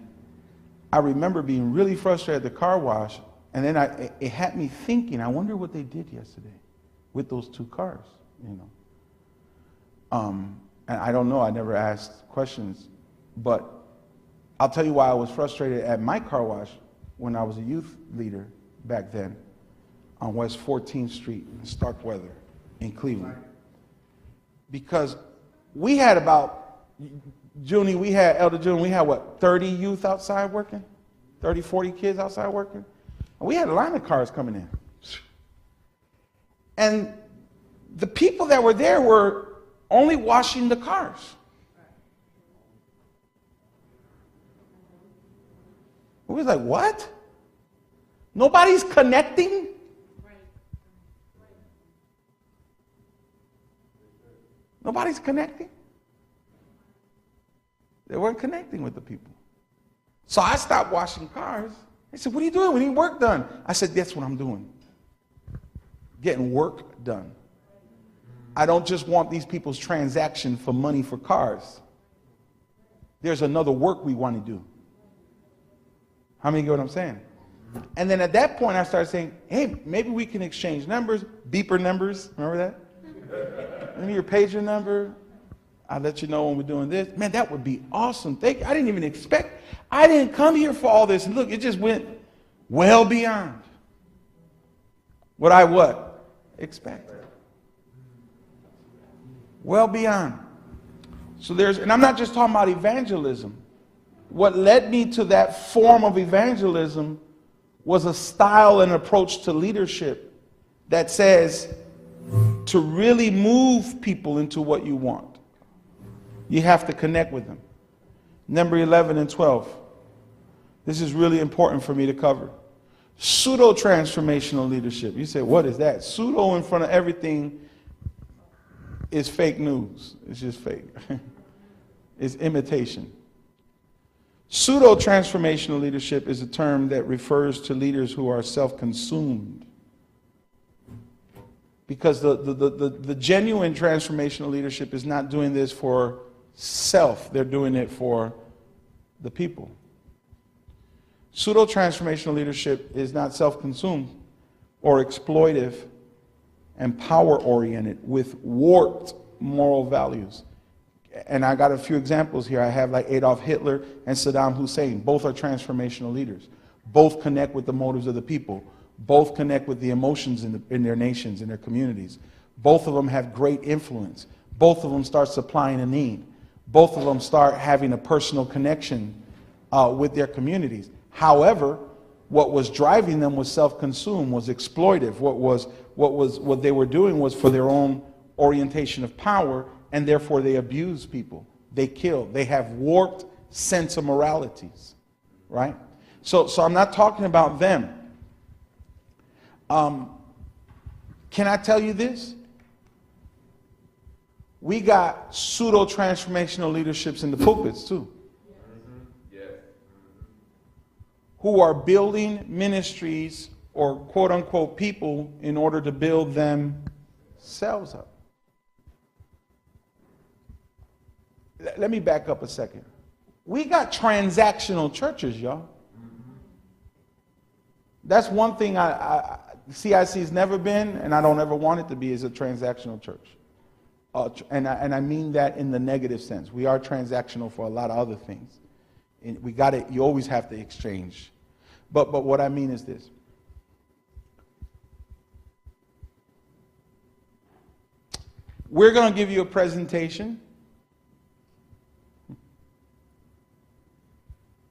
I remember being really frustrated at the car wash. And then it had me thinking, I wonder what they did yesterday with those 2 cars, you know. And I don't know, I never asked questions. But I'll tell you why I was frustrated at my car wash when I was a youth leader back then on West 14th Street in Starkweather in Cleveland. Because we had about, Elder Junie, we had what, 30 youth outside working? 30, 40 kids outside working? And we had a line of cars coming in. And the people that were there were only washing the cars. We was like, what? Nobody's connecting? Nobody's connecting? They weren't connecting with the people. So I stopped washing cars. They said, what are you doing? We need work done. I said, that's what I'm doing. Getting work done. I don't just want these people's transaction for money for cars. There's another work we want to do. How many get what I'm saying? And then at that point I started saying, hey, maybe we can exchange numbers, beeper numbers. Remember that? Give me your pager number. I'll let you know when we're doing this. Man, that would be awesome. I didn't even expect. I didn't come here for all this. And look, it just went well beyond what I expected. Well beyond. So and I'm not just talking about evangelism. What led me to that form of evangelism was a style and approach to leadership that says, to really move people into what you want, you have to connect with them. Number 11 and 12. This is really important for me to cover. Pseudo-transformational leadership. You say, what is that? Pseudo in front of everything is fake news. It's just fake. It's imitation. Pseudo-transformational leadership is a term that refers to leaders who are self-consumed. Because the genuine transformational leadership is not doing this for self. They're doing it for the people. Pseudo-transformational leadership is not self-consumed or exploitive and power-oriented with warped moral values. And I got a few examples here. I have like Adolf Hitler and Saddam Hussein. Both are transformational leaders. Both connect with the motives of the people. Both connect with the emotions in their nations, in their communities. Both of them have great influence. Both of them start supplying a need. Both of them start having a personal connection with their communities. However, what was driving them was self-consumed, was exploitive. What they were doing was for their own orientation of power, and therefore they abuse people. They kill. They have warped sense of moralities, right? So I'm not talking about them. Can I tell you this? We got pseudo-transformational leaderships in the pulpits too. Yes. Who are building ministries or quote-unquote people in order to build themselves up. Let me back up a second. We got transactional churches, y'all. That's one thing CIC's never been, and I don't ever want it to be, is a transactional church. And I mean that in the negative sense. We are transactional for a lot of other things. And you always have to exchange. But what I mean is this. We're going to give you a presentation.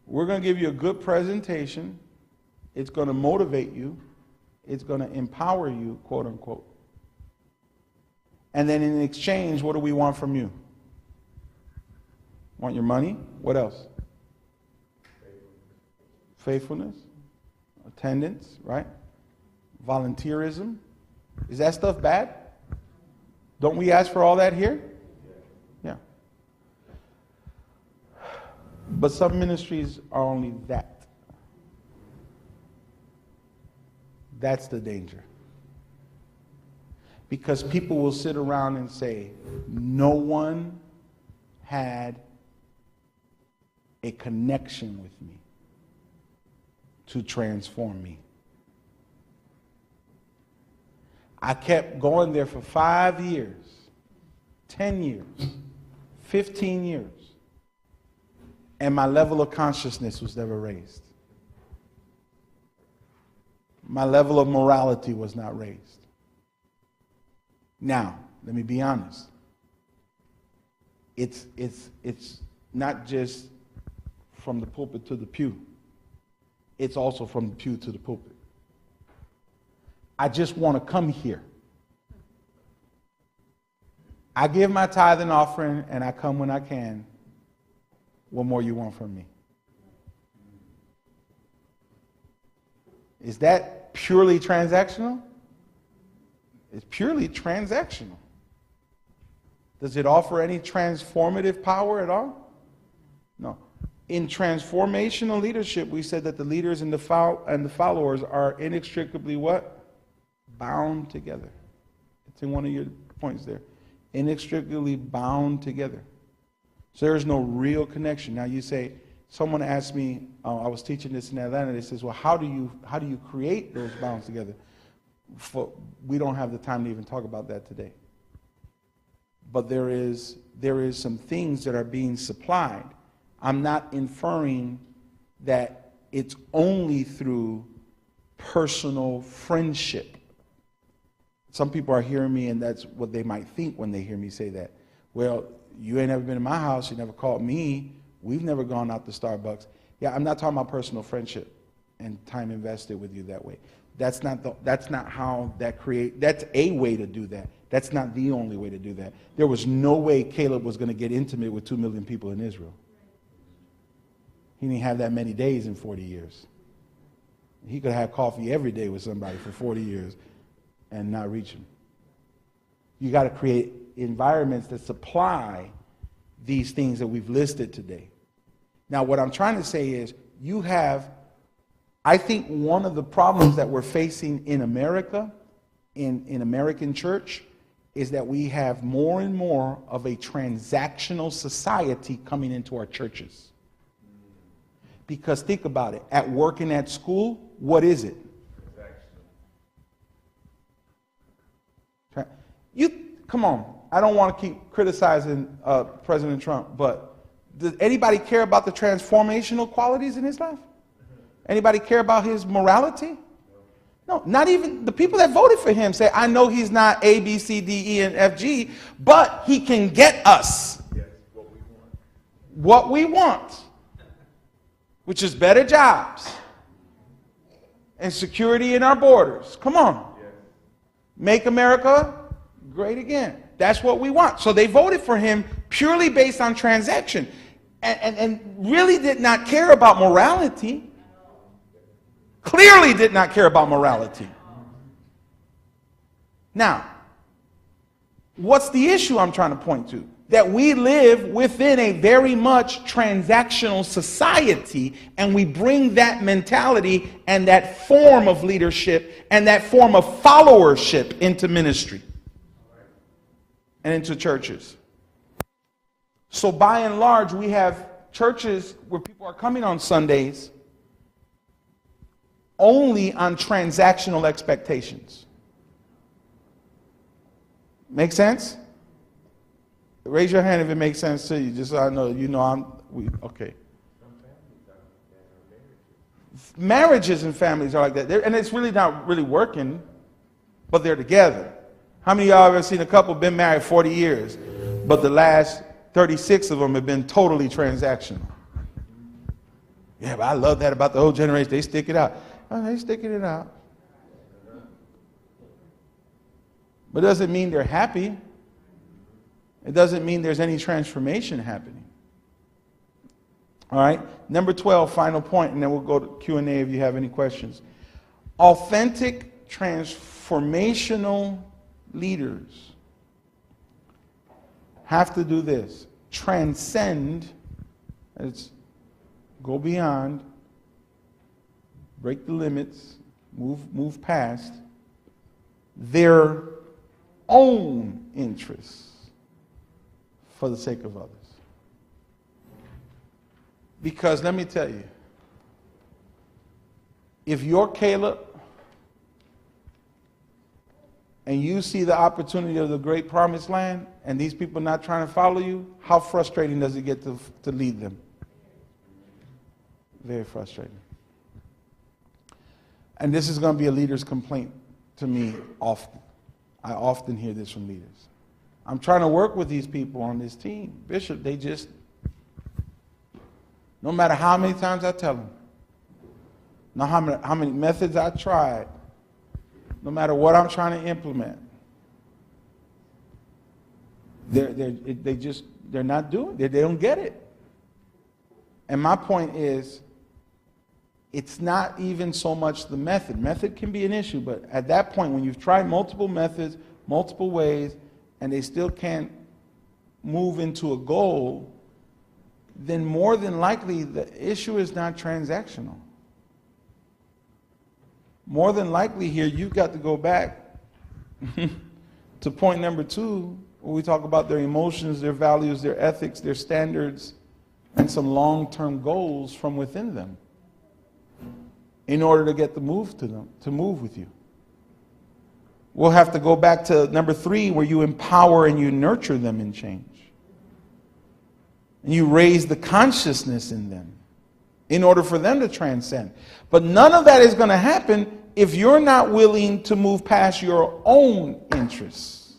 We're going to give you a good presentation. It's going to motivate you. It's going to empower you, quote unquote. And then in exchange, what do we want from you? Want your money? What else? Faithfulness. Attendance, right? Volunteerism. Is that stuff bad? Don't we ask for all that here? Yeah. But some ministries are only that. That's the danger. Because people will sit around and say, no one had a connection with me to transform me. I kept going there for 5 years, 10 years, 15 years, and my level of consciousness was never raised. My level of morality was not raised. Now, let me be honest. It's not just from the pulpit to the pew. It's also from the pew to the pulpit. I just want to come here. I give my tithe and offering, and I come when I can. What more you want from me? Is that purely transactional? It's purely transactional. Does it offer any transformative power at all? No. In transformational leadership, we said that the leaders and the followers are inextricably what? Bound together. It's in one of your points there. Inextricably bound together. So there is no real connection. Now you say, someone asked me, I was teaching this in Atlanta, they says, well, how do you create those bonds together? We don't have the time to even talk about that today. But there is some things that are being supplied. I'm not inferring that it's only through personal friendship. Some people are hearing me, and that's what they might think when they hear me say that. Well, you ain't never been in my house. You never called me. We've never gone out to Starbucks. Yeah, I'm not talking about personal friendship and time invested with you that way. That's not how that create. That's a way to do that. That's not the only way to do that. There was no way Caleb was going to get intimate with 2 million people in Israel. He didn't have that many days in 40 years. He could have coffee every day with somebody for 40 years and not reach them. You got to create environments that supply these things that we've listed today. Now, what I'm trying to say is I think one of the problems that we're facing in America, in American church, is that we have more and more of a transactional society coming into our churches. Because think about it, at work and at school, what is it? Come on, I don't want to keep criticizing President Trump, but does anybody care about the transformational qualities in his life? Anybody care about his morality? No, not even the people that voted for him say, I know he's not A, B, C, D, E, and F, G, but he can get us what we want, which is better jobs and security in our borders. Come on. Make America great again. That's what we want. So they voted for him purely based on transaction and really did not care about morality. Clearly did not care about morality. Now, what's the issue I'm trying to point to? That we live within a very much transactional society, and we bring that mentality and that form of leadership and that form of followership into ministry and into churches. So by and large, we have churches where people are coming on Sundays only on transactional expectations. Make sense? Raise your hand if it makes sense to you, just so I know. Okay. Marriages and families are like that. And it's really not really working, but they're together. How many of y'all have ever seen a couple been married 40 years, but the last 36 of them have been totally transactional? Yeah, but I love that about the old generation. They stick it out. Oh, they sticking it out. But it doesn't mean they're happy. It doesn't mean there's any transformation happening. All right? Number 12, final point, and then we'll go to Q&A if you have any questions. Authentic, transformational leaders have to do this. Transcend, it's go beyond, break the limits, move past their own interests for the sake of others. Because let me tell you, if you're Caleb and you see the opportunity of the great promised land and these people not trying to follow you, how frustrating does it get to lead them? Very frustrating. And this is going to be a leader's complaint to me often. I often hear this from leaders. I'm trying to work with these people on this team. Bishop, they just, no matter how many times I tell them, no how many methods I tried, no matter what I'm trying to implement, they're not doing it. They don't get it. And my point is, it's not even so much the method. Method can be an issue, but at that point, when you've tried multiple methods, multiple ways, and they still can't move into a goal, then more than likely the issue is not transactional. More than likely here, you've got to go back to point number 2, where we talk about their emotions, their values, their ethics, their standards, and some long-term goals from within them in order to get the move to them, to move with you. We'll have to go back to number 3, where you empower and you nurture them in change. And you raise the consciousness in them in order for them to transcend. But none of that is going to happen if you're not willing to move past your own interests.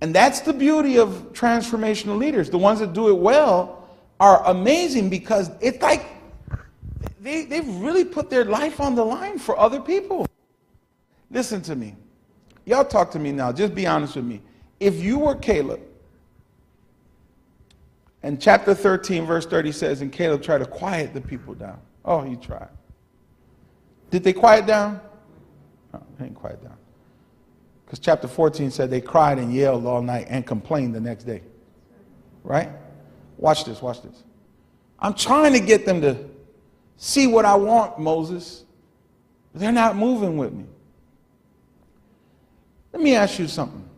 And that's the beauty of transformational leaders. The ones that do it well are amazing because it's like they've really put their life on the line for other people. Listen to me. Y'all talk to me now. Just be honest with me. If you were Caleb, and chapter 13, verse 30 says, and Caleb tried to quiet the people down. Oh, he tried. Did they quiet down? No, they didn't quiet down. Because chapter 14 said they cried and yelled all night and complained the next day. Right? Watch this, watch this. I'm trying to get them to see what I want, Moses. They're not moving with me. Let me ask you something.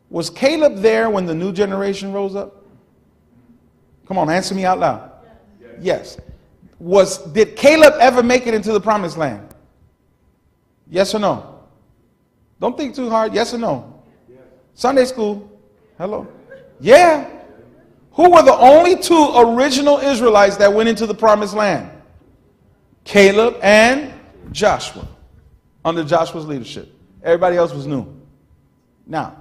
Was Caleb there when the new generation rose up? Come on, answer me out loud. Yes. Did Caleb ever make it into the promised land? Yes or no? Don't think too hard. Yes or no? Sunday school. Hello. Yeah. Who were the only 2 original Israelites that went into the promised land? Caleb and Joshua, under Joshua's leadership. Everybody else was new. Now,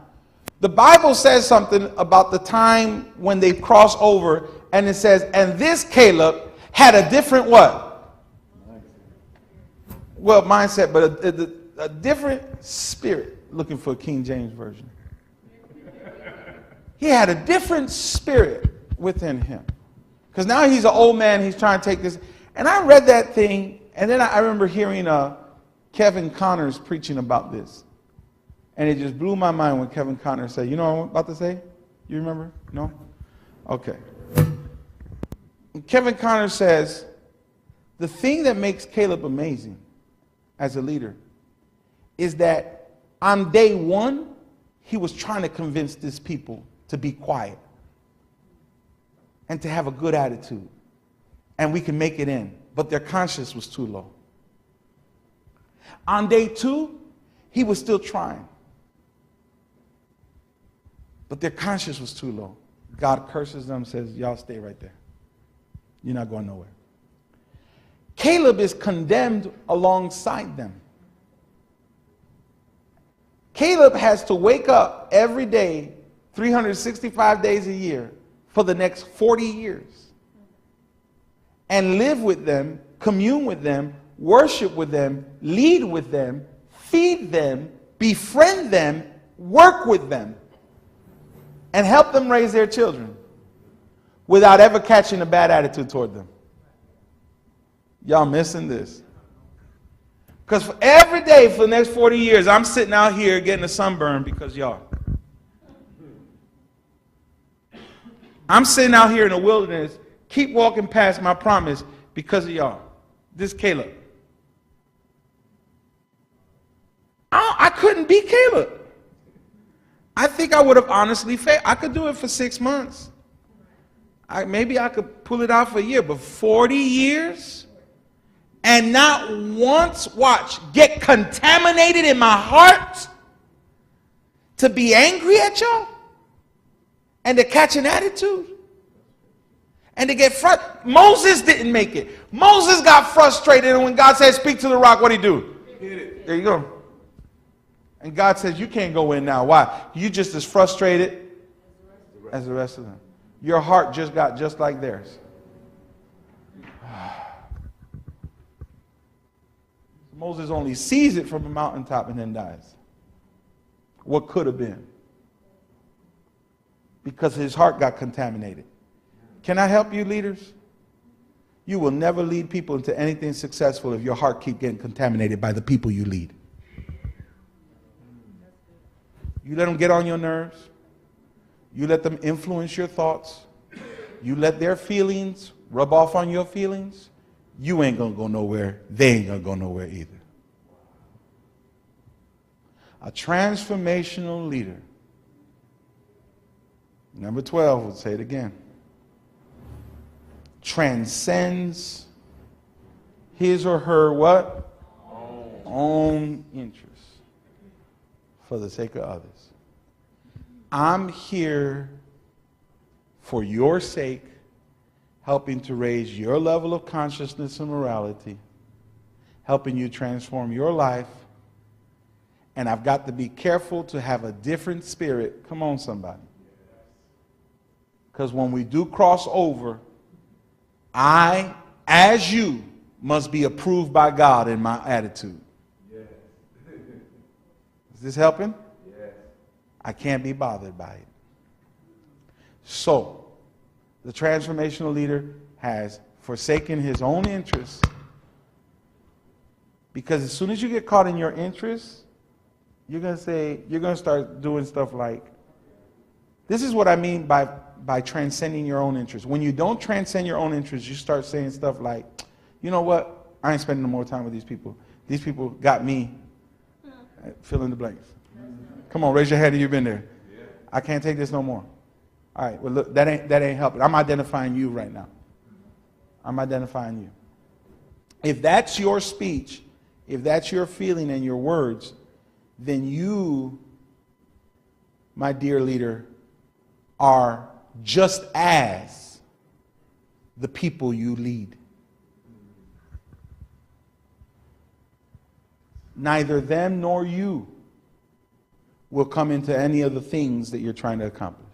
the Bible says something about the time when they crossed over, and it says, and this Caleb had a different what? Well, mindset, but a different spirit. Looking for a King James version. He had a different spirit within him. Because now he's an old man, he's trying to take this. And I read that thing, and then I remember hearing Kevin Connors preaching about this. And it just blew my mind when Kevin Connors said, you know what I'm about to say? You remember? No? Okay. Kevin Connors says, the thing that makes Caleb amazing as a leader is that on day 1, he was trying to convince these people to be quiet and to have a good attitude. And we can make it in. But their conscience was too low. On day 2, he was still trying. But their conscience was too low. God curses them and says, y'all stay right there. You're not going nowhere. Caleb is condemned alongside them. Caleb has to wake up every day, 365 days a year, for the next 40 years. And live with them, commune with them, worship with them, lead with them, feed them, befriend them, work with them, and help them raise their children without ever catching a bad attitude toward them. Y'all missing this. Because every day for the next 40 years, I'm sitting out here getting a sunburn because y'all. I'm sitting out here in the wilderness, keep walking past my promise because of y'all. This is Caleb. I couldn't be Caleb. I think I would have honestly failed. I could do it for 6 months. Maybe I could pull it out for a year, but 40 years? And not once, watch, get contaminated in my heart to be angry at y'all and to catch an attitude and to get frustrated. Moses didn't make it. Moses got frustrated, and when God said, speak to the rock, what did he do? Hit it. There you go. And God says, you can't go in now. Why? You just as frustrated as the rest of them. Your heart just got just like theirs. Moses only sees it from a mountaintop and then dies. What could have been? Because his heart got contaminated. Can I help you, leaders? You will never lead people into anything successful if your heart keeps getting contaminated by the people you lead. You let them get on your nerves. You let them influence your thoughts. You let their feelings rub off on your feelings. You ain't going to go nowhere. They ain't going to go nowhere either. A transformational leader. Number 12, we'll say it again. Transcends his or her what? Own interests for the sake of others. I'm here for your sake, helping to raise your level of consciousness and morality, helping you transform your life, and I've got to be careful to have a different spirit. Come on, somebody. Because when we do cross over, I, as you, must be approved by God in my attitude. Yes. Is this helping? Yes. I can't be bothered by it. So, the transformational leader has forsaken his own interests, because as soon as you get caught in your interests, you're going to start doing stuff like, this is what I mean by transcending your own interests. When you don't transcend your own interests, you start saying stuff like, you know what, I ain't spending no more time with these people. These people got me. Fill in the blanks. Come on, raise your hand if you've been there. I can't take this no more. All right, well, look, that ain't helping. I'm identifying you right now. I'm identifying you. If that's your speech, if that's your feeling and your words, then you, my dear leader, are just as the people you lead. Neither them nor you will come into any of the things that you're trying to accomplish.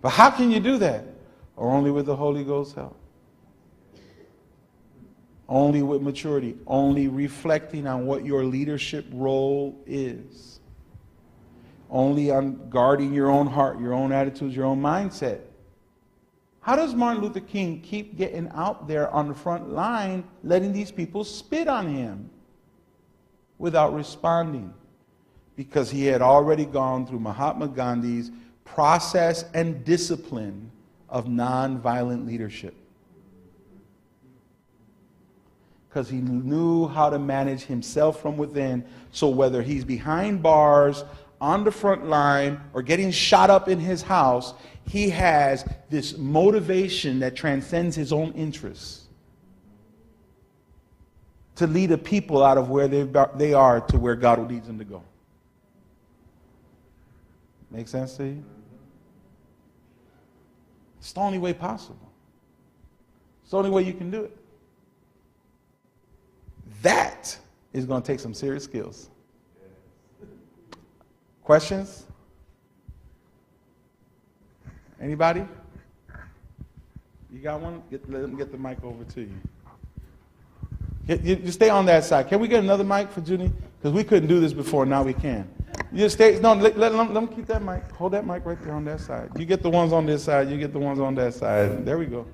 But how can you do that? Or only with the Holy Ghost's help. Only with maturity. Only reflecting on what your leadership role is. Only on guarding your own heart, your own attitudes, your own mindset. How does Martin Luther King keep getting out there on the front line, letting these people spit on him without responding? Because he had already gone through Mahatma Gandhi's process and discipline of nonviolent leadership. Because he knew how to manage himself from within, so whether he's behind bars, on the front line, or getting shot up in his house, he has this motivation that transcends his own interests to lead a people out of where they are to where God leads them to go. Make sense to you? It's the only way possible. It's the only way you can do it. That is going to take some serious skills. Questions? Anybody? You got one? Let them get the mic over to you. You stay on that side. Can we get another mic for Junie? Because we couldn't do this before, now we can. You just stay, no, let them keep that mic. Hold that mic right there on that side. You get the ones on this side, you get the ones on that side. There we go.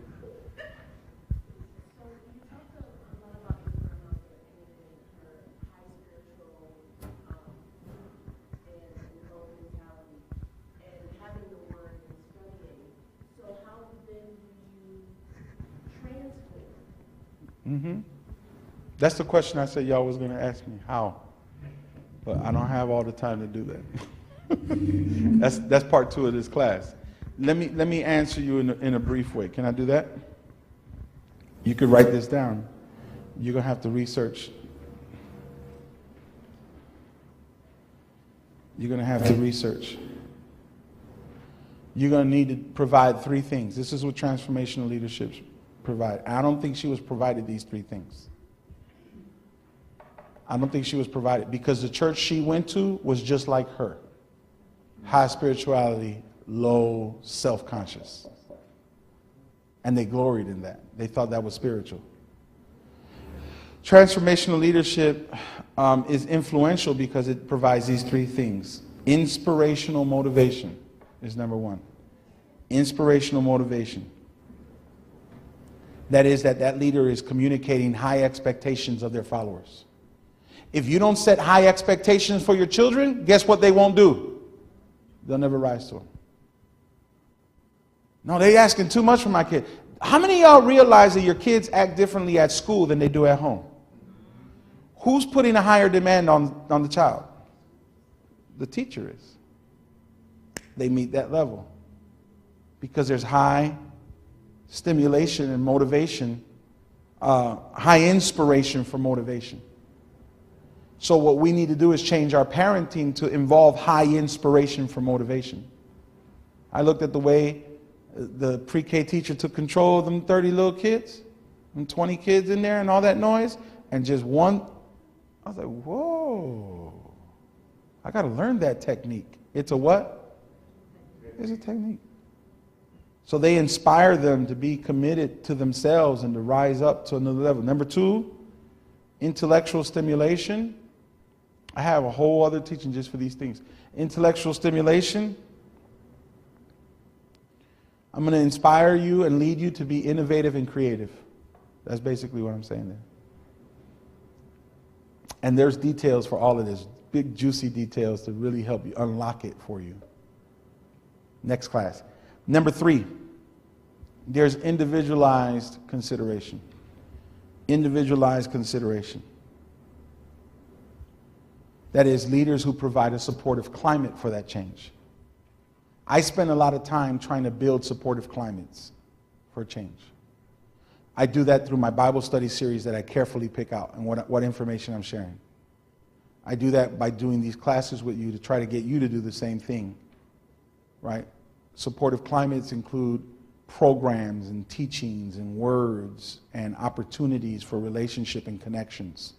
Mm-hmm. That's the question I said y'all was going to ask me. How? But I don't have all the time to do that. That's part 2 of this class. Let me answer you in a brief way. Can I do that? You could write this down. You're going to have to research. You're going to have to research. You're going to need to provide 3 things. This is what transformational leadership provides. I don't think she was provided these 3 things. I don't think she was provided because the church she went to was just like her. High spirituality, low self-conscious. And they gloried in that. They thought that was spiritual. Transformational leadership is influential because it provides these 3 things. Inspirational motivation is number 1. Inspirational motivation. That is that leader is communicating high expectations of their followers. If you don't set high expectations for your children, guess what they won't do? They'll never rise to them. No, they're asking too much from my kid. How many of y'all realize that your kids act differently at school than they do at home? Who's putting a higher demand on the child? The teacher is. They meet that level. Because there's high stimulation and motivation, high inspiration for motivation. So what we need to do is change our parenting to involve high inspiration for motivation. I looked at the way the pre-K teacher took control of them 30 little kids, and 20 kids in there and all that noise, and just one, I was like, whoa, I got to learn that technique. It's a what? It's a technique. So they inspire them to be committed to themselves and to rise up to another level. Number 2, intellectual stimulation. I have a whole other teaching just for these things. Intellectual stimulation. I'm going to inspire you and lead you to be innovative and creative. That's basically what I'm saying there. And there's details for all of this, big juicy details to really help you unlock it for you. Next class. Number 3, there's individualized consideration. Individualized consideration. That is, leaders who provide a supportive climate for that change. I spend a lot of time trying to build supportive climates for change. I do that through my Bible study series that I carefully pick out and what information I'm sharing. I do that by doing these classes with you to try to get you to do the same thing, right? Supportive climates include programs and teachings and words and opportunities for relationship and connections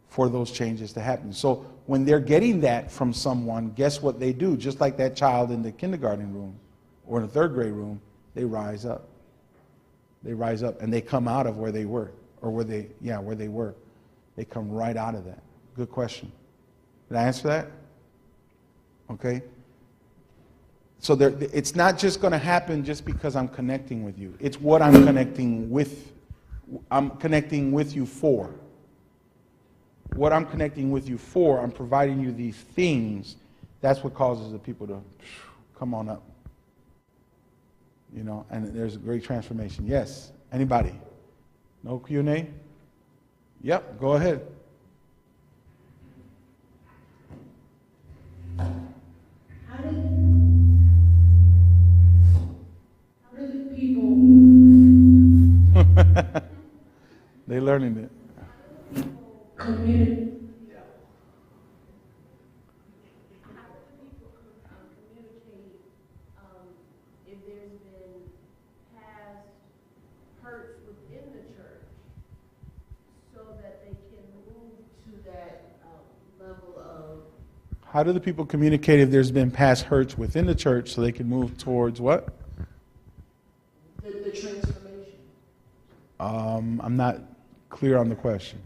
for those changes to happen. So when they're getting that from someone, guess what they do? Just like that child in the kindergarten room or in the 3rd grade room, they rise up. They rise up and they come out of where they were, or where they were. They come right out of that. Good question. Did I answer that? Okay. So it's not just going to happen just because I'm connecting with you. It's what I'm connecting with. I'm connecting with you for. What I'm connecting with you for, I'm providing you these things. That's what causes the people to come on up. You know, and there's a great transformation. Yes. Anybody? No Q&A? Yep. Go ahead. How did people? They're learning it. Community. How do the people communicate if there's been past hurts within the church so they can move towards what? The transformation. I'm not clear on the question.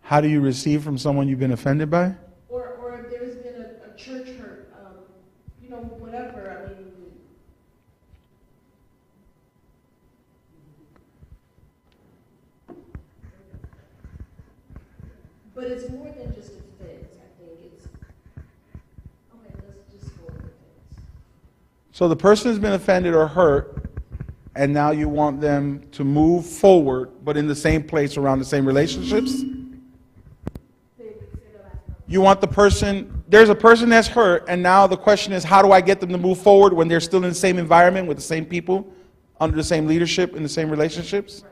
How do you receive from someone you've been offended by? Or if there's been a church hurt, you know, whatever, I mean. But it's more than just offense, I think it's, okay, let's just go with offense. So the person has been offended or hurt, and now you want them to move forward, but in the same place around the same relationships? You want the person, there's a person that's hurt, and now the question is, how do I get them to move forward when they're still in the same environment with the same people, under the same leadership, in the same relationships?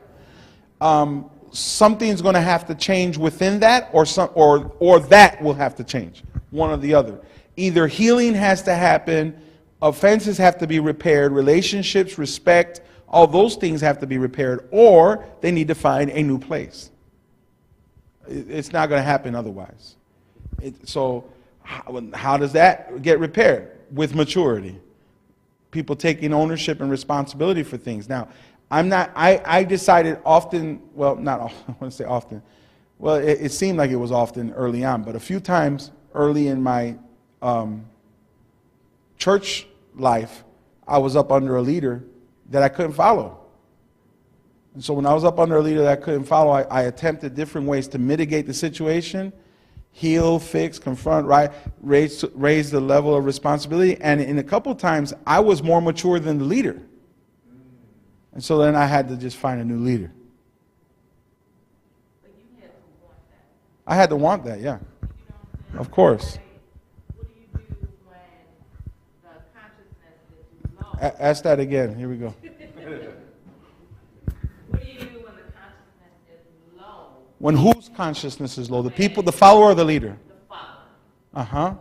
Something's going to have to change within that, or that will have to change, one or the other. Either healing has to happen, offenses have to be repaired, relationships, respect, all those things have to be repaired, or they need to find a new place. It's not going to happen otherwise. So how does that get repaired? With maturity. People taking ownership and responsibility for things. Now, I decided often, well, not often, I want to say often. Well, it seemed like it was often early on, but a few times early in my church life, I was up under a leader that I couldn't follow. And so when I was up under a leader that I couldn't follow, I attempted different ways to mitigate the situation, heal, fix, confront, right, raise the level of responsibility. And in a couple of times, I was more mature than the leader. And so then I had to just find a new leader. But you had to want that. I had to want that, yeah. You know what I'm saying? Of course. What do you do when the consciousness is low? Ask that again. Here we go. What do you do when the consciousness is low? When whose consciousness is low? The people, the follower, or the leader? The Father. Uh-huh.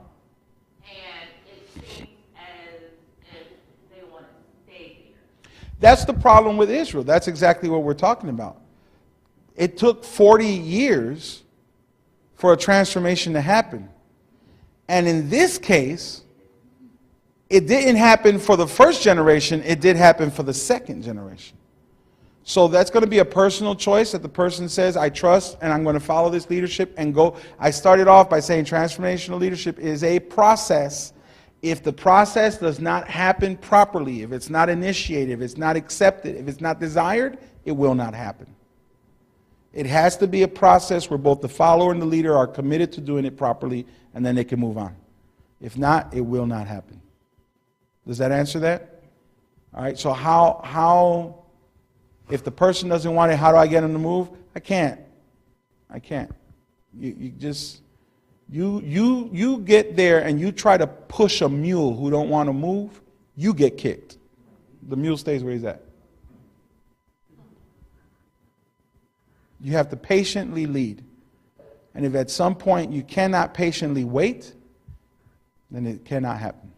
And it seems as if they want to stay there. That's the problem with Israel. That's exactly what we're talking about. It took 40 years for a transformation to happen. And in this case, it didn't happen for the first generation, it did happen for the second generation. So that's going to be a personal choice that the person says, I trust and I'm going to follow this leadership and go. I started off by saying transformational leadership is a process. If the process does not happen properly, if it's not initiated, if it's not accepted, if it's not desired, it will not happen. It has to be a process where both the follower and the leader are committed to doing it properly, and then they can move on. If not, it will not happen. Does that answer that? All right, so how if the person doesn't want it, how do I get them to move? I can't. You just, you get there and you try to push a mule who don't want to move, you get kicked. The mule stays where he's at. You have to patiently lead. And if at some point you cannot patiently wait, then it cannot happen.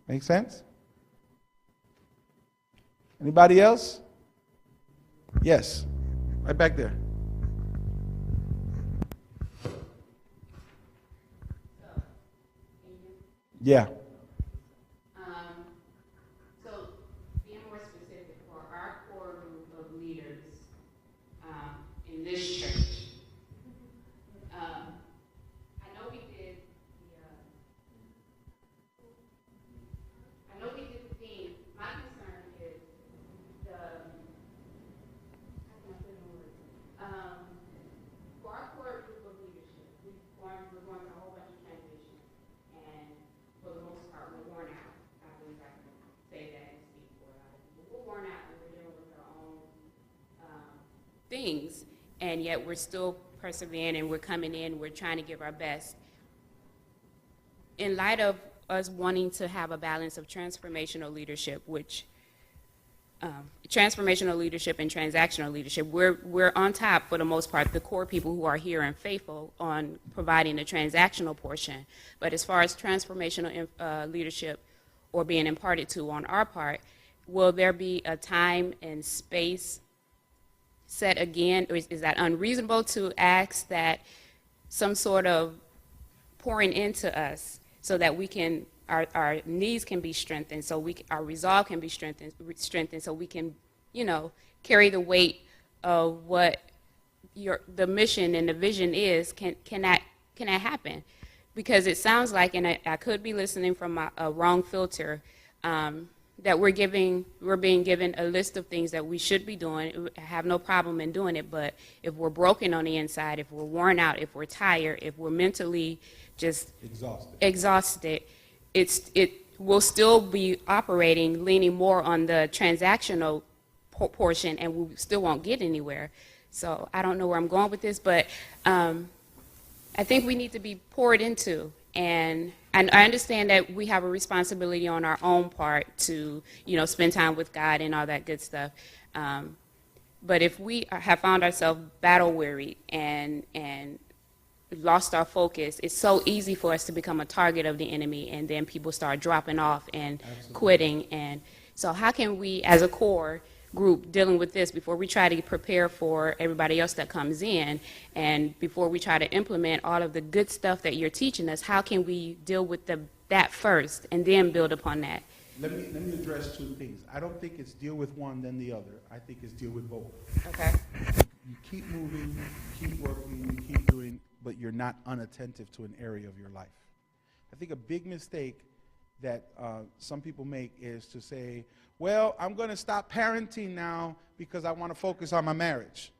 Make sense? Anybody else? Yes. Right back there. Yeah. So, being more specific, for our core group of leaders in this church, I know we did the theme. My concern is for our core group of leadership, we're going through a whole bunch of transitions, and for the most part, we're worn out. I believe I can say that and speak for a lot of people. We're worn out and we're dealing with our own things, and yet we're still persevering and we're coming in, we're trying to give our best. In light of us wanting to have a balance of transformational leadership, which transformational leadership and transactional leadership, we're on top for the most part, the core people who are here and faithful on providing the transactional portion. But as far as transformational leadership or being imparted to on our part, will there be a time and space set again, or is that unreasonable to ask that some sort of pouring into us so that we can, our knees can be strengthened, so our resolve can be strengthened, so we can, carry the weight of what the mission and the vision is? Can that happen? Because it sounds like, and I could be listening from a wrong filter, that we're being given a list of things that we should be doing. I have no problem in doing it, but if we're broken on the inside, if we're worn out, if we're tired, if we're mentally just exhausted, it will still be operating, leaning more on the transactional portion, and we still won't get anywhere. So I don't know where I'm going with this, but I think we need to be poured into. And I understand that we have a responsibility on our own part to, spend time with God and all that good stuff. But if we have found ourselves battle weary and lost our focus, it's so easy for us to become a target of the enemy, and then people start dropping off and quitting. And so how can we, as a core group, dealing with this before we try to prepare for everybody else that comes in, and before we try to implement all of the good stuff that you're teaching us, how can we deal with that first and then build upon that? Let me address two things. I don't think it's deal with one, then the other. I think it's deal with both. Okay. You keep moving, you keep working, you keep doing, but you're not unattentive to an area of your life. I think a big mistake that some people make is to say, well, I'm going to stop parenting now because I want to focus on my marriage.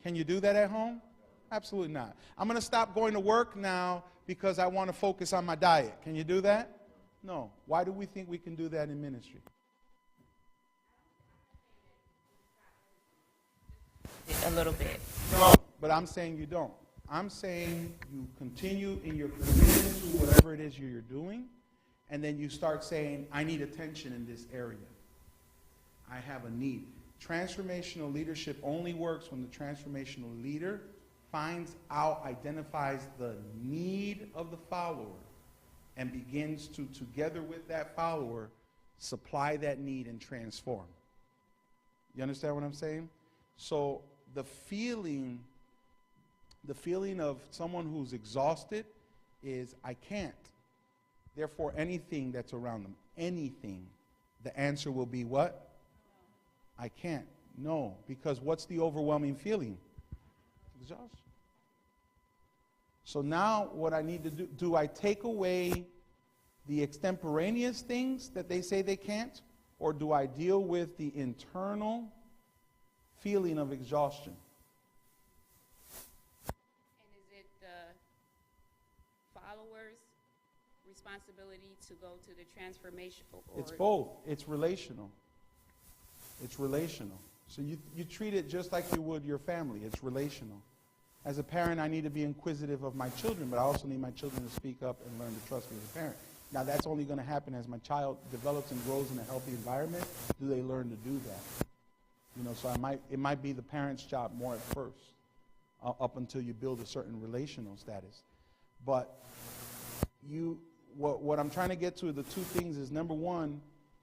Can you do that at home? Absolutely not. I'm going to stop going to work now because I want to focus on my diet. Can you do that? No. Why do we think we can do that in ministry? A little bit. No, but I'm saying you don't. I'm saying you continue in your commitment to whatever it is you're doing, and then you start saying, I need attention in this area. I have a need. Transformational leadership only works when the transformational leader finds out, identifies the need of the follower, and begins to, together with that follower, supply that need and transform. You understand what I'm saying? So the feeling of someone who's exhausted is, I can't. Therefore, anything that's around them, anything, the answer will be what? I can't. No, because what's the overwhelming feeling? Exhaustion. So now what I need to do I take away the extemporaneous things that they say they can't, or do I deal with the internal feeling of exhaustion? And is it the follower's responsibility to go to the transformation? It's both. It's relational. It's relational. So you treat it just like you would your family. It's relational. As a parent, I need to be inquisitive of my children, but I also need my children to speak up and learn to trust me as a parent. Now, that's only going to happen as my child develops and grows in a healthy environment. Do they learn to do that? So it might be the parent's job more at first, up until you build a certain relational status. But what I'm trying to get to, the two things is, number one,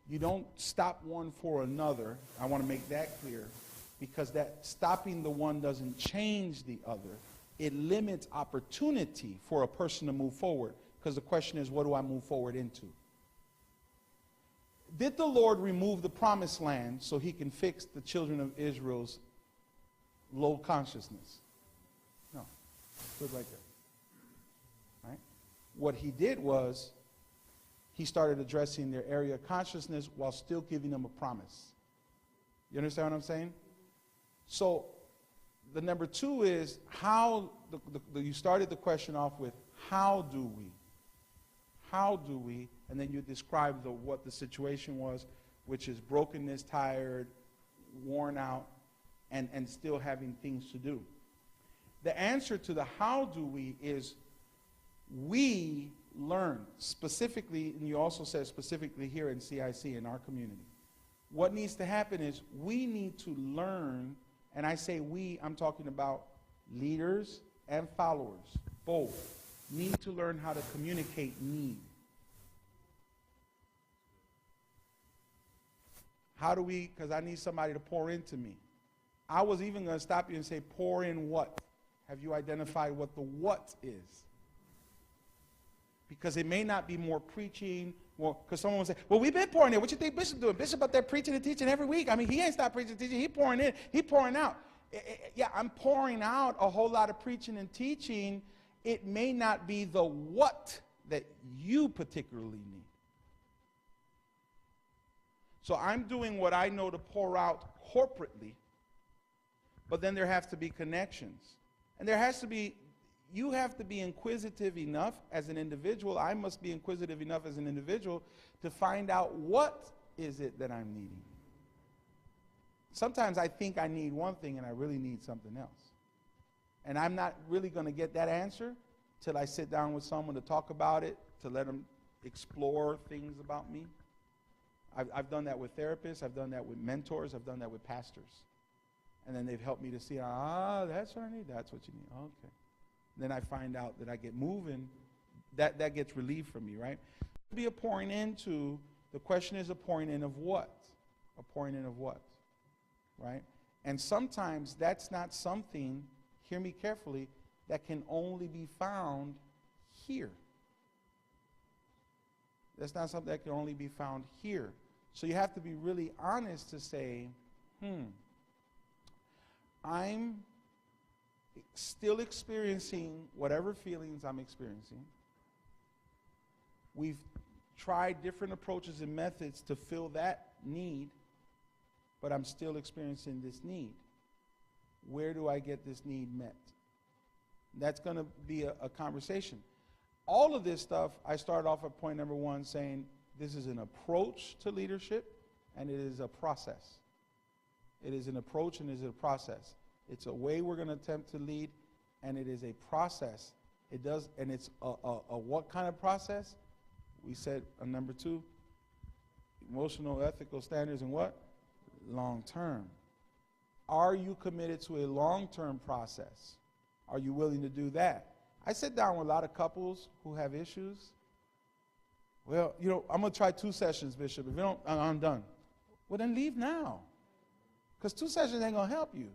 you don't stop one for another. I want to make that clear, because that stopping the one doesn't change the other. It limits opportunity for a person to move forward, because the question is, what do I move forward into? Did the Lord remove the promised land so he can fix the children of Israel's low consciousness? No. Good right there. Right? What he did was, he started addressing their area of consciousness while still giving them a promise. You understand what I'm saying? So the number two is, how, you started the question off with, how do we? How do we? And then you described what the situation was, which is brokenness, tired, worn out, and still having things to do. The answer to the how do we is, we learn specifically, and you also said specifically here in CIC, in our community. What needs to happen is, we need to learn, and I say we, I'm talking about leaders and followers, both, need to learn how to communicate need. How do we, because I need somebody to pour into me. I was even going to stop you and say, pour in what? Have you identified what the what is? Because it may not be more preaching, because someone will say, well, we've been pouring in. What you think Bishop doing? Bishop up there preaching and teaching every week. I mean, he ain't stopped preaching and teaching. He pouring in. He pouring out. Yeah, I'm pouring out a whole lot of preaching and teaching. It may not be the what that you particularly need. So I'm doing what I know to pour out corporately, but then there has to be connections. And there has to be, you have to be inquisitive enough as an individual. I must be inquisitive enough as an individual to find out what is it that I'm needing. Sometimes I think I need one thing and I really need something else. And I'm not really going to get that answer till I sit down with someone to talk about it, to let them explore things about me. I've done that with therapists. I've done that with mentors. I've done that with pastors. And then they've helped me to see, that's what I need. That's what you need. Okay. Then I find out that I get moving. That gets relief from me, right? Be a pouring into, the question is a pouring in of what? A pouring in of what? Right? And sometimes that's not something, hear me carefully, that can only be found here. That's not something that can only be found here. So you have to be really honest to say, I'm still experiencing whatever feelings I'm experiencing. We've tried different approaches and methods to fill that need, but I'm still experiencing this need. Where do I get this need met? That's going to be a conversation. All of this stuff, I start off at point number one saying this is an approach to leadership, and it is a process. It is an approach and it is a process. It's a way we're going to attempt to lead, and it is a process. It does, and it's a what kind of process? We said number 2, emotional, ethical standards, and what? Long term. Are you committed to a long-term process? Are you willing to do that? I sit down with a lot of couples who have issues. Well, I'm going to try 2 sessions, Bishop. If you don't, I'm done. Well, then leave now. Because 2 sessions ain't going to help you.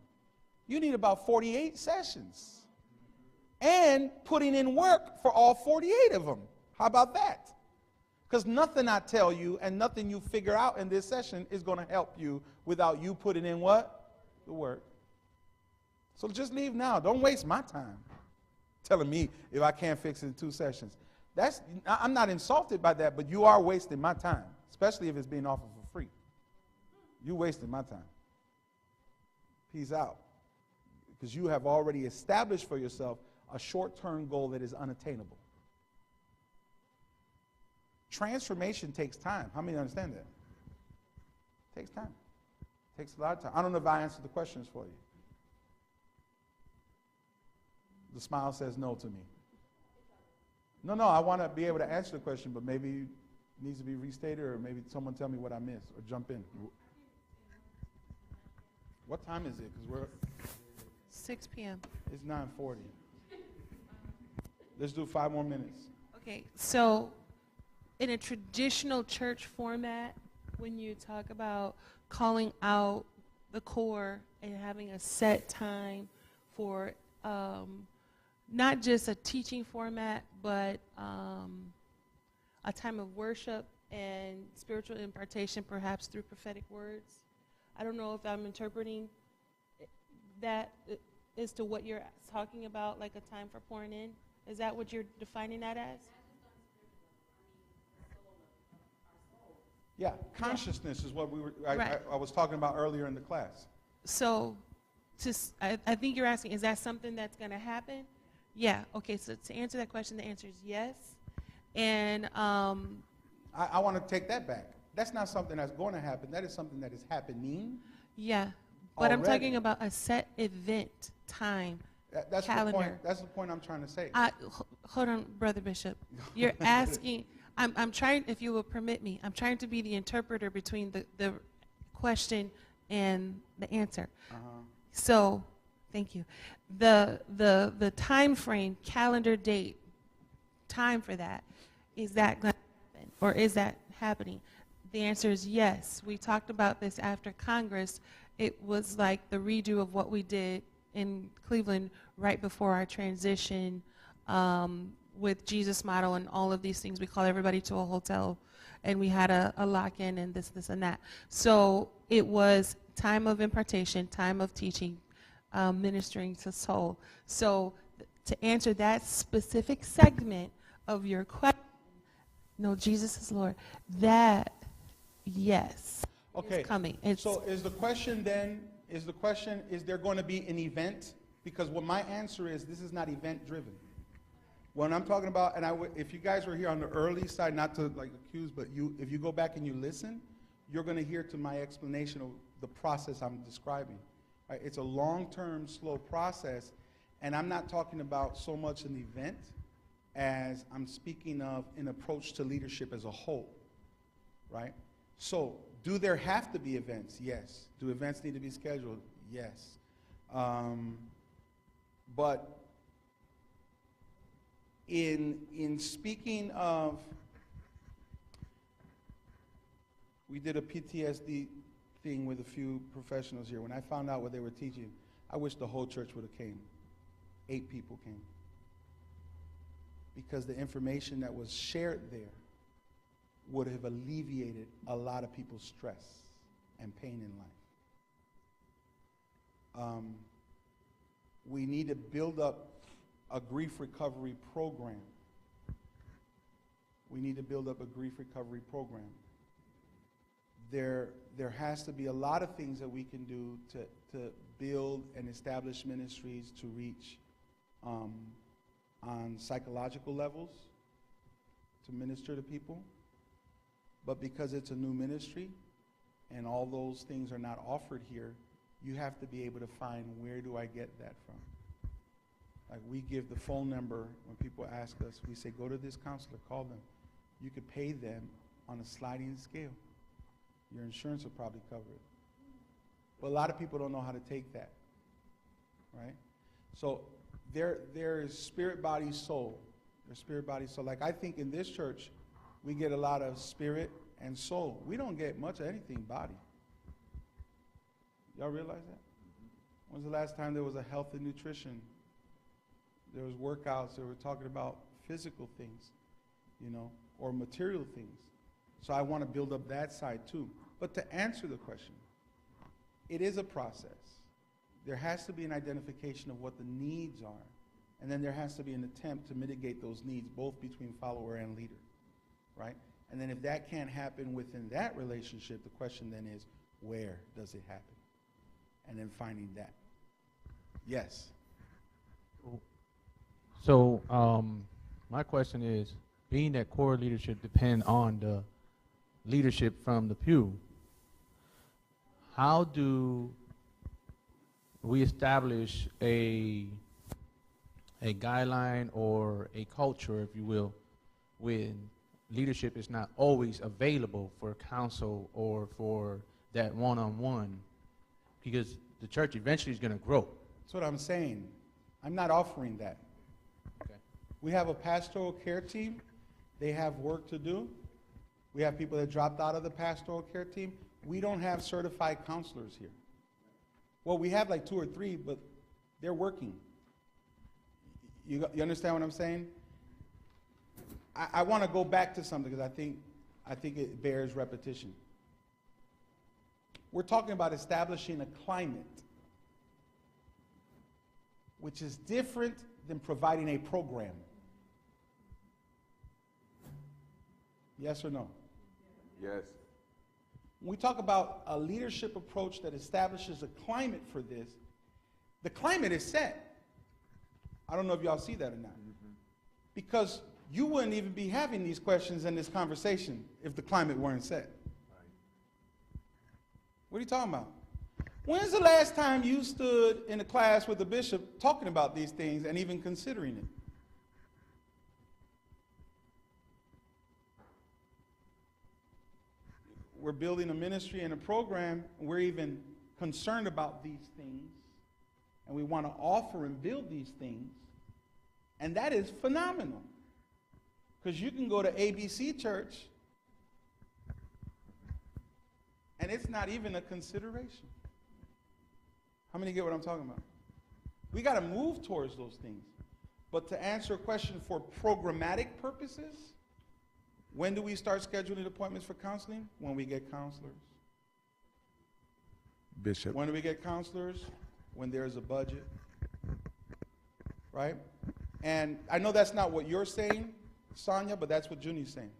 You need about 48 sessions. And putting in work for all 48 of them. How about that? Because nothing I tell you and nothing you figure out in this session is going to help you without you putting in what? The work. So just leave now. Don't waste my time telling me if I can't fix it in 2 sessions. I'm not insulted by that, but you are wasting my time, especially if it's being offered for free. You wasting my time. Peace out. Because you have already established for yourself a short-term goal that is unattainable. Transformation takes time. How many understand that? It takes time. It takes a lot of time. I don't know if I answered the questions for you. The smile says no to me. No, I want to be able to answer the question, but maybe it needs to be restated, or maybe someone tell me what I missed, or jump in. What time is it? Because we're 6 p.m. It's 9:40. Let's do 5 more minutes. Okay, so in a traditional church format, when you talk about calling out the core and having a set time for not just a teaching format, but a time of worship and spiritual impartation, perhaps through prophetic words. I don't know if I'm interpreting that as to what you're talking about, like a time for pouring in. Is that what you're defining that as? Yeah, consciousness is what Right. I was talking about earlier in the class. So I think you're asking, is that something that's going to happen? Yeah. Okay, so to answer that question, the answer is yes. And I want to take that back. That's not something that's going to happen. That is something that is happening. yeah, but I'm Already. talking about a set event time. That's Calendar. the point. That's the point I'm trying to say. Hold on, Brother Bishop. You're asking, I'm trying, if you will permit me, I'm trying to be the interpreter between the question and the answer. So, thank you. The time frame, calendar date, time for that, is that going to happen, or is that happening? The answer is yes. We talked about this after Congress, it was like the redo of what we did in Cleveland right before our transition with Jesus Model and all of these things. We called everybody to a hotel, and we had a lock-in and this, and that. So it was time of impartation, time of teaching, ministering to soul. So to answer that specific segment of your question, no, Jesus is Lord, that, yes, Okay. is coming. It's, So is the question, is there going to be an event? Because what my answer is, this is not event driven. When I'm talking about, and if you guys were here on the early side, not to like accuse, but if you go back and you listen, you're going to hear to my explanation of the process I'm describing. Right? It's a long-term, slow process, and I'm not talking about so much an event as I'm speaking of an approach to leadership as a whole, right? So, do there have to be events? Yes. Do events need to be scheduled? Yes. But in speaking of, we did a PTSD thing with a few professionals here. When I found out what they were teaching, I wish the whole church would have came. 8 people came. Because the information that was shared there would have alleviated a lot of people's stress and pain in life. We need to build up a grief recovery program. We need to build up a grief recovery program. There has to be a lot of things that we can do to build and establish ministries to reach on psychological levels, to minister to people. But because it's a new ministry and all those things are not offered here, you have to be able to find, where do I get that from? Like, we give the phone number when people ask us, we say, go to this counselor, call them. You could pay them on a sliding scale. Your insurance will probably cover it. But a lot of people don't know how to take that, right? So there is spirit, body, soul. There's spirit, body, soul. Like, I think in this church, we get a lot of spirit and soul. We don't get much of anything body. Y'all realize that? When's the last time there was a health and nutrition? There was workouts. They were talking about physical things, you know, or material things. So I want to build up that side too. But to answer the question, it is a process. There has to be an identification of what the needs are, and then there has to be an attempt to mitigate those needs, both between follower and leader, right? And then if that can't happen within that relationship, the question then is, where does it happen? And then finding that. Yes. So my question is, being that core leadership depend on the leadership from the pew, how do we establish a guideline or a culture, if you will, when leadership is not always available for counsel or for that one-on-one? Because the church eventually is going to grow. That's what I'm saying. I'm not offering that. Okay. We have a pastoral care team. They have work to do. We have people that dropped out of the pastoral care team. We don't have certified counselors here. Well, we have like 2 or 3, but they're working. You understand what I'm saying? I want to go back to something because I think it bears repetition. We're talking about establishing a climate, which is different than providing a program. Yes or no? Yes. When we talk about a leadership approach that establishes a climate for this, the climate is set. I don't know if y'all see that or not. Because you wouldn't even be having these questions and this conversation if the climate weren't set. What are you talking about? When's the last time you stood in a class with a bishop talking about these things and even considering it? We're building a ministry and a program, and we're even concerned about these things, and we want to offer and build these things, and that is phenomenal. Because you can go to ABC Church, and it's not even a consideration. How many get what I'm talking about? We got to move towards those things. But to answer a question for programmatic purposes, when do we start scheduling appointments for counseling? When we get counselors. Bishop. When do we get counselors? When there's a budget. Right? And I know that's not what you're saying, Sonia, but that's what Juni's saying.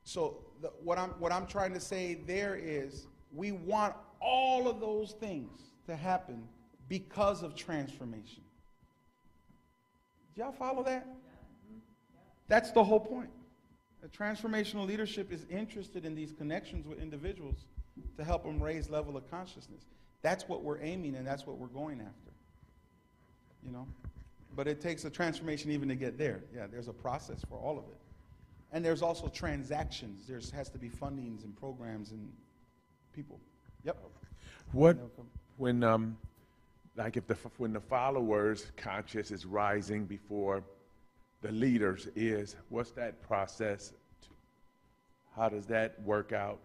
So what I'm trying to say there is we want all of those things to happen because of transformation. Do y'all follow that? That's the whole point. Transformational leadership is interested in these connections with individuals to help them raise level of consciousness. That's what we're aiming and that's what we're going after. You know? But it takes a transformation even to get there. Yeah, there's a process for all of it. And there's also transactions. There has to be fundings and programs and people. Yep. What when like when the followers' conscious is rising before the leaders what's that process? How does that work out?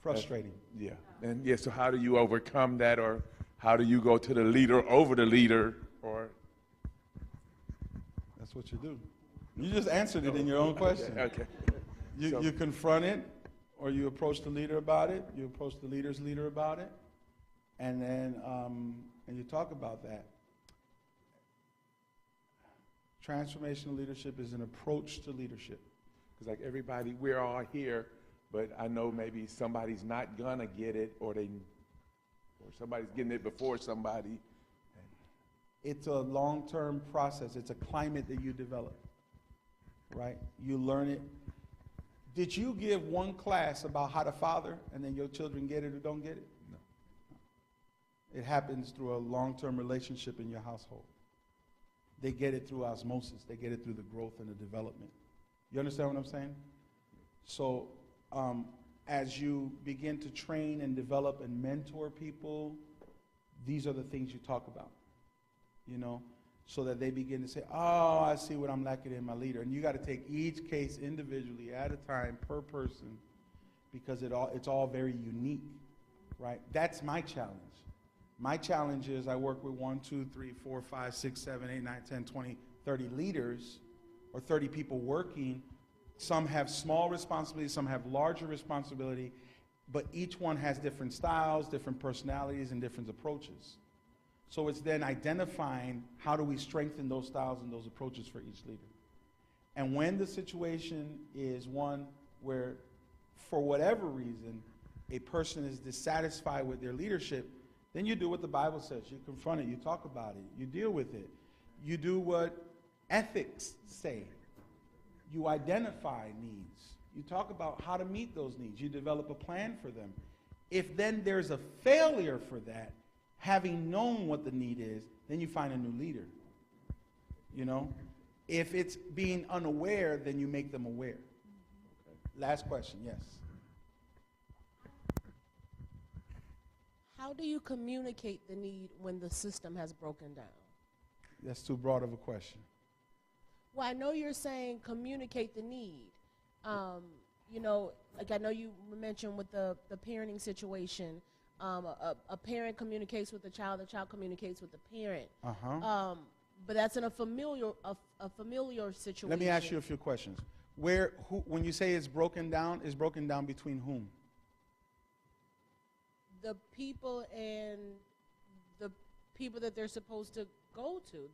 Frustrating. Yeah. And yeah, so how do you overcome that, or how do you go to the leader over the leader, or? That's what you do. You just answered it in your own question. Okay. You confront it, or you approach the leader about it. You approach the leader's leader about it, and then and you talk about that. Transformational leadership is an approach to leadership. Because like everybody, we're all here, but I know maybe somebody's not gonna get it, or somebody's getting it before somebody. It's a long-term process. It's a climate that you develop, right? You learn it. Did you give one class about how to father, and then your children get it or don't get it? No. It happens through a long-term relationship in your household. They get it through osmosis. They get it through the growth and the development. You understand what I'm saying? So as you begin to train and develop and mentor people, these are the things you talk about, you know, so that they begin to say, oh, I see what I'm lacking in my leader. And you got to take each case individually at a time per person, because it's all very unique, right? That's my challenge. My challenge is I work with 1, 2, 3, 4, 5, 6, 7, 8, 9, 10, 20, 30 leaders, or 30 people working. Some have small responsibility, some have larger responsibility, but each one has different styles, different personalities, and different approaches. So it's then identifying how do we strengthen those styles and those approaches for each leader. And when the situation is one where, for whatever reason, a person is dissatisfied with their leadership, then you do what the Bible says. You confront it, you talk about it, you deal with it. You do what ethics say. You identify needs. You talk about how to meet those needs. You develop a plan for them. If then there's a failure for that, having known what the need is, then you find a new leader. You know? If it's being unaware, then you make them aware. Okay. Last question, yes. How do you communicate the need when the system has broken down? That's too broad of a question. Well, I know you're saying communicate the need. You know, like I know you mentioned with the parenting situation, a parent communicates with the child communicates with the parent. But that's in a familiar situation. Let me ask you a few questions. When you say it's broken down between whom? The people and the people that they're supposed to go to.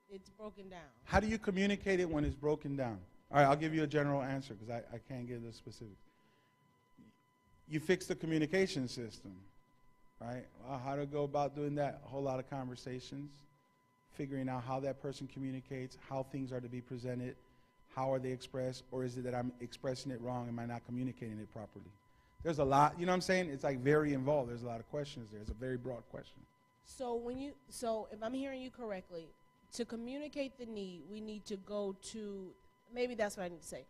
It's broken down. How do you communicate it when it's broken down? All right, I'll give you a general answer because I can't give the specifics. You fix the communication system, right? Well, how to go about doing that? A whole lot of conversations, figuring out how that person communicates, how things are to be presented, how are they expressed, or is it that I'm expressing it wrong? Am I not communicating it properly? There's a lot, you know what I'm saying? It's like very involved. There's a lot of questions there. It's a very broad question. So if I'm hearing you correctly, to communicate the need, we need to go to, maybe that's what I need to say.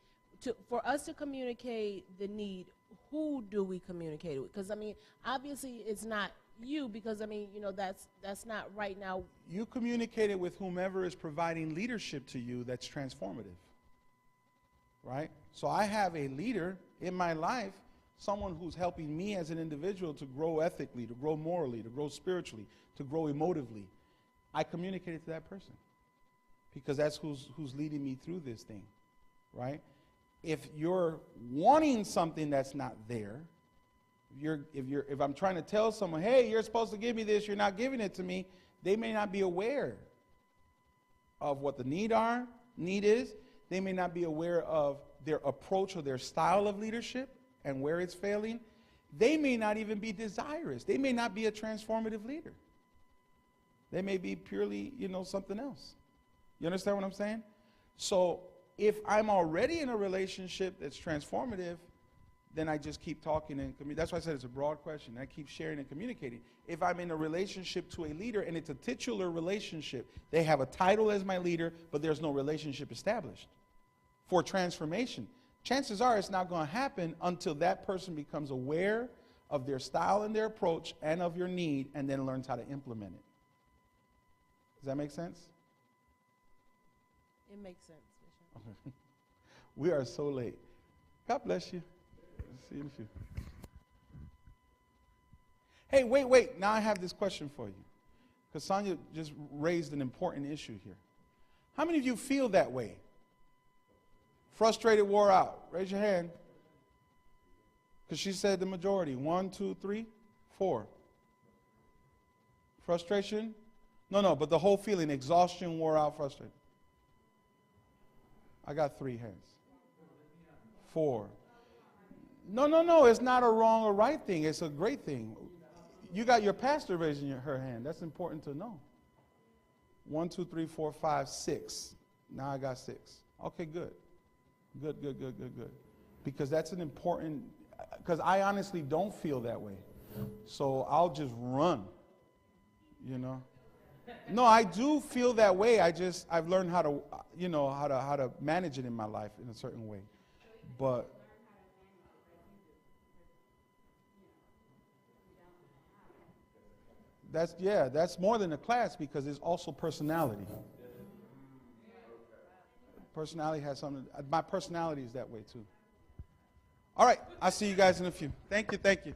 For us to communicate the need, who do we communicate with? Because, I mean, obviously it's not you, because, I mean, you know, that's not right now. You communicate it with whomever is providing leadership to you that's transformative, right? So I have a leader in my life someone who's helping me as an individual to grow ethically, to grow morally, to grow spiritually, to grow emotively, I communicate it to that person because that's who's leading me through this thing, right? If you're wanting something that's not there, if I'm trying to tell someone, hey, you're supposed to give me this, you're not giving it to me, they may not be aware of what the need is. They may not be aware of their approach or their style of leadership and where it's failing. They may not even be desirous. They may not be a transformative leader. They may be purely, something else. You understand what I'm saying? So if I'm already in a relationship that's transformative, then I just keep talking and communicating. That's why I said it's a broad question. I keep sharing and communicating. If I'm in a relationship to a leader and it's a titular relationship, they have a title as my leader, but there's no relationship established for transformation, chances are it's not going to happen until that person becomes aware of their style and their approach and of your need and then learns how to implement it. Does that make sense? It makes sense, Bishop. We are so late. God bless you. See you in a few. Hey, wait. Now I have this question for you. Because Sonia just raised an important issue here. How many of you feel that way? Frustrated, wore out. Raise your hand. Because she said the majority. 1, 2, 3, 4. Frustration? No, but the whole feeling. Exhaustion, wore out, frustrated. I got 3 hands. 4. No. It's not a wrong or right thing. It's a great thing. You got your pastor raising her hand. That's important to know. 1, 2, 3, 4, 5, 6. Now I got 6. Okay, good. Good. Because that's an important, because I honestly don't feel that way. So I'll just run, No, I do feel that way. I've learned how to, how to manage it in my life in a certain way. But that's more than a class because it's also personality. Personality has something. My personality is that way too. All right, I'll see you guys in a few. Thank you.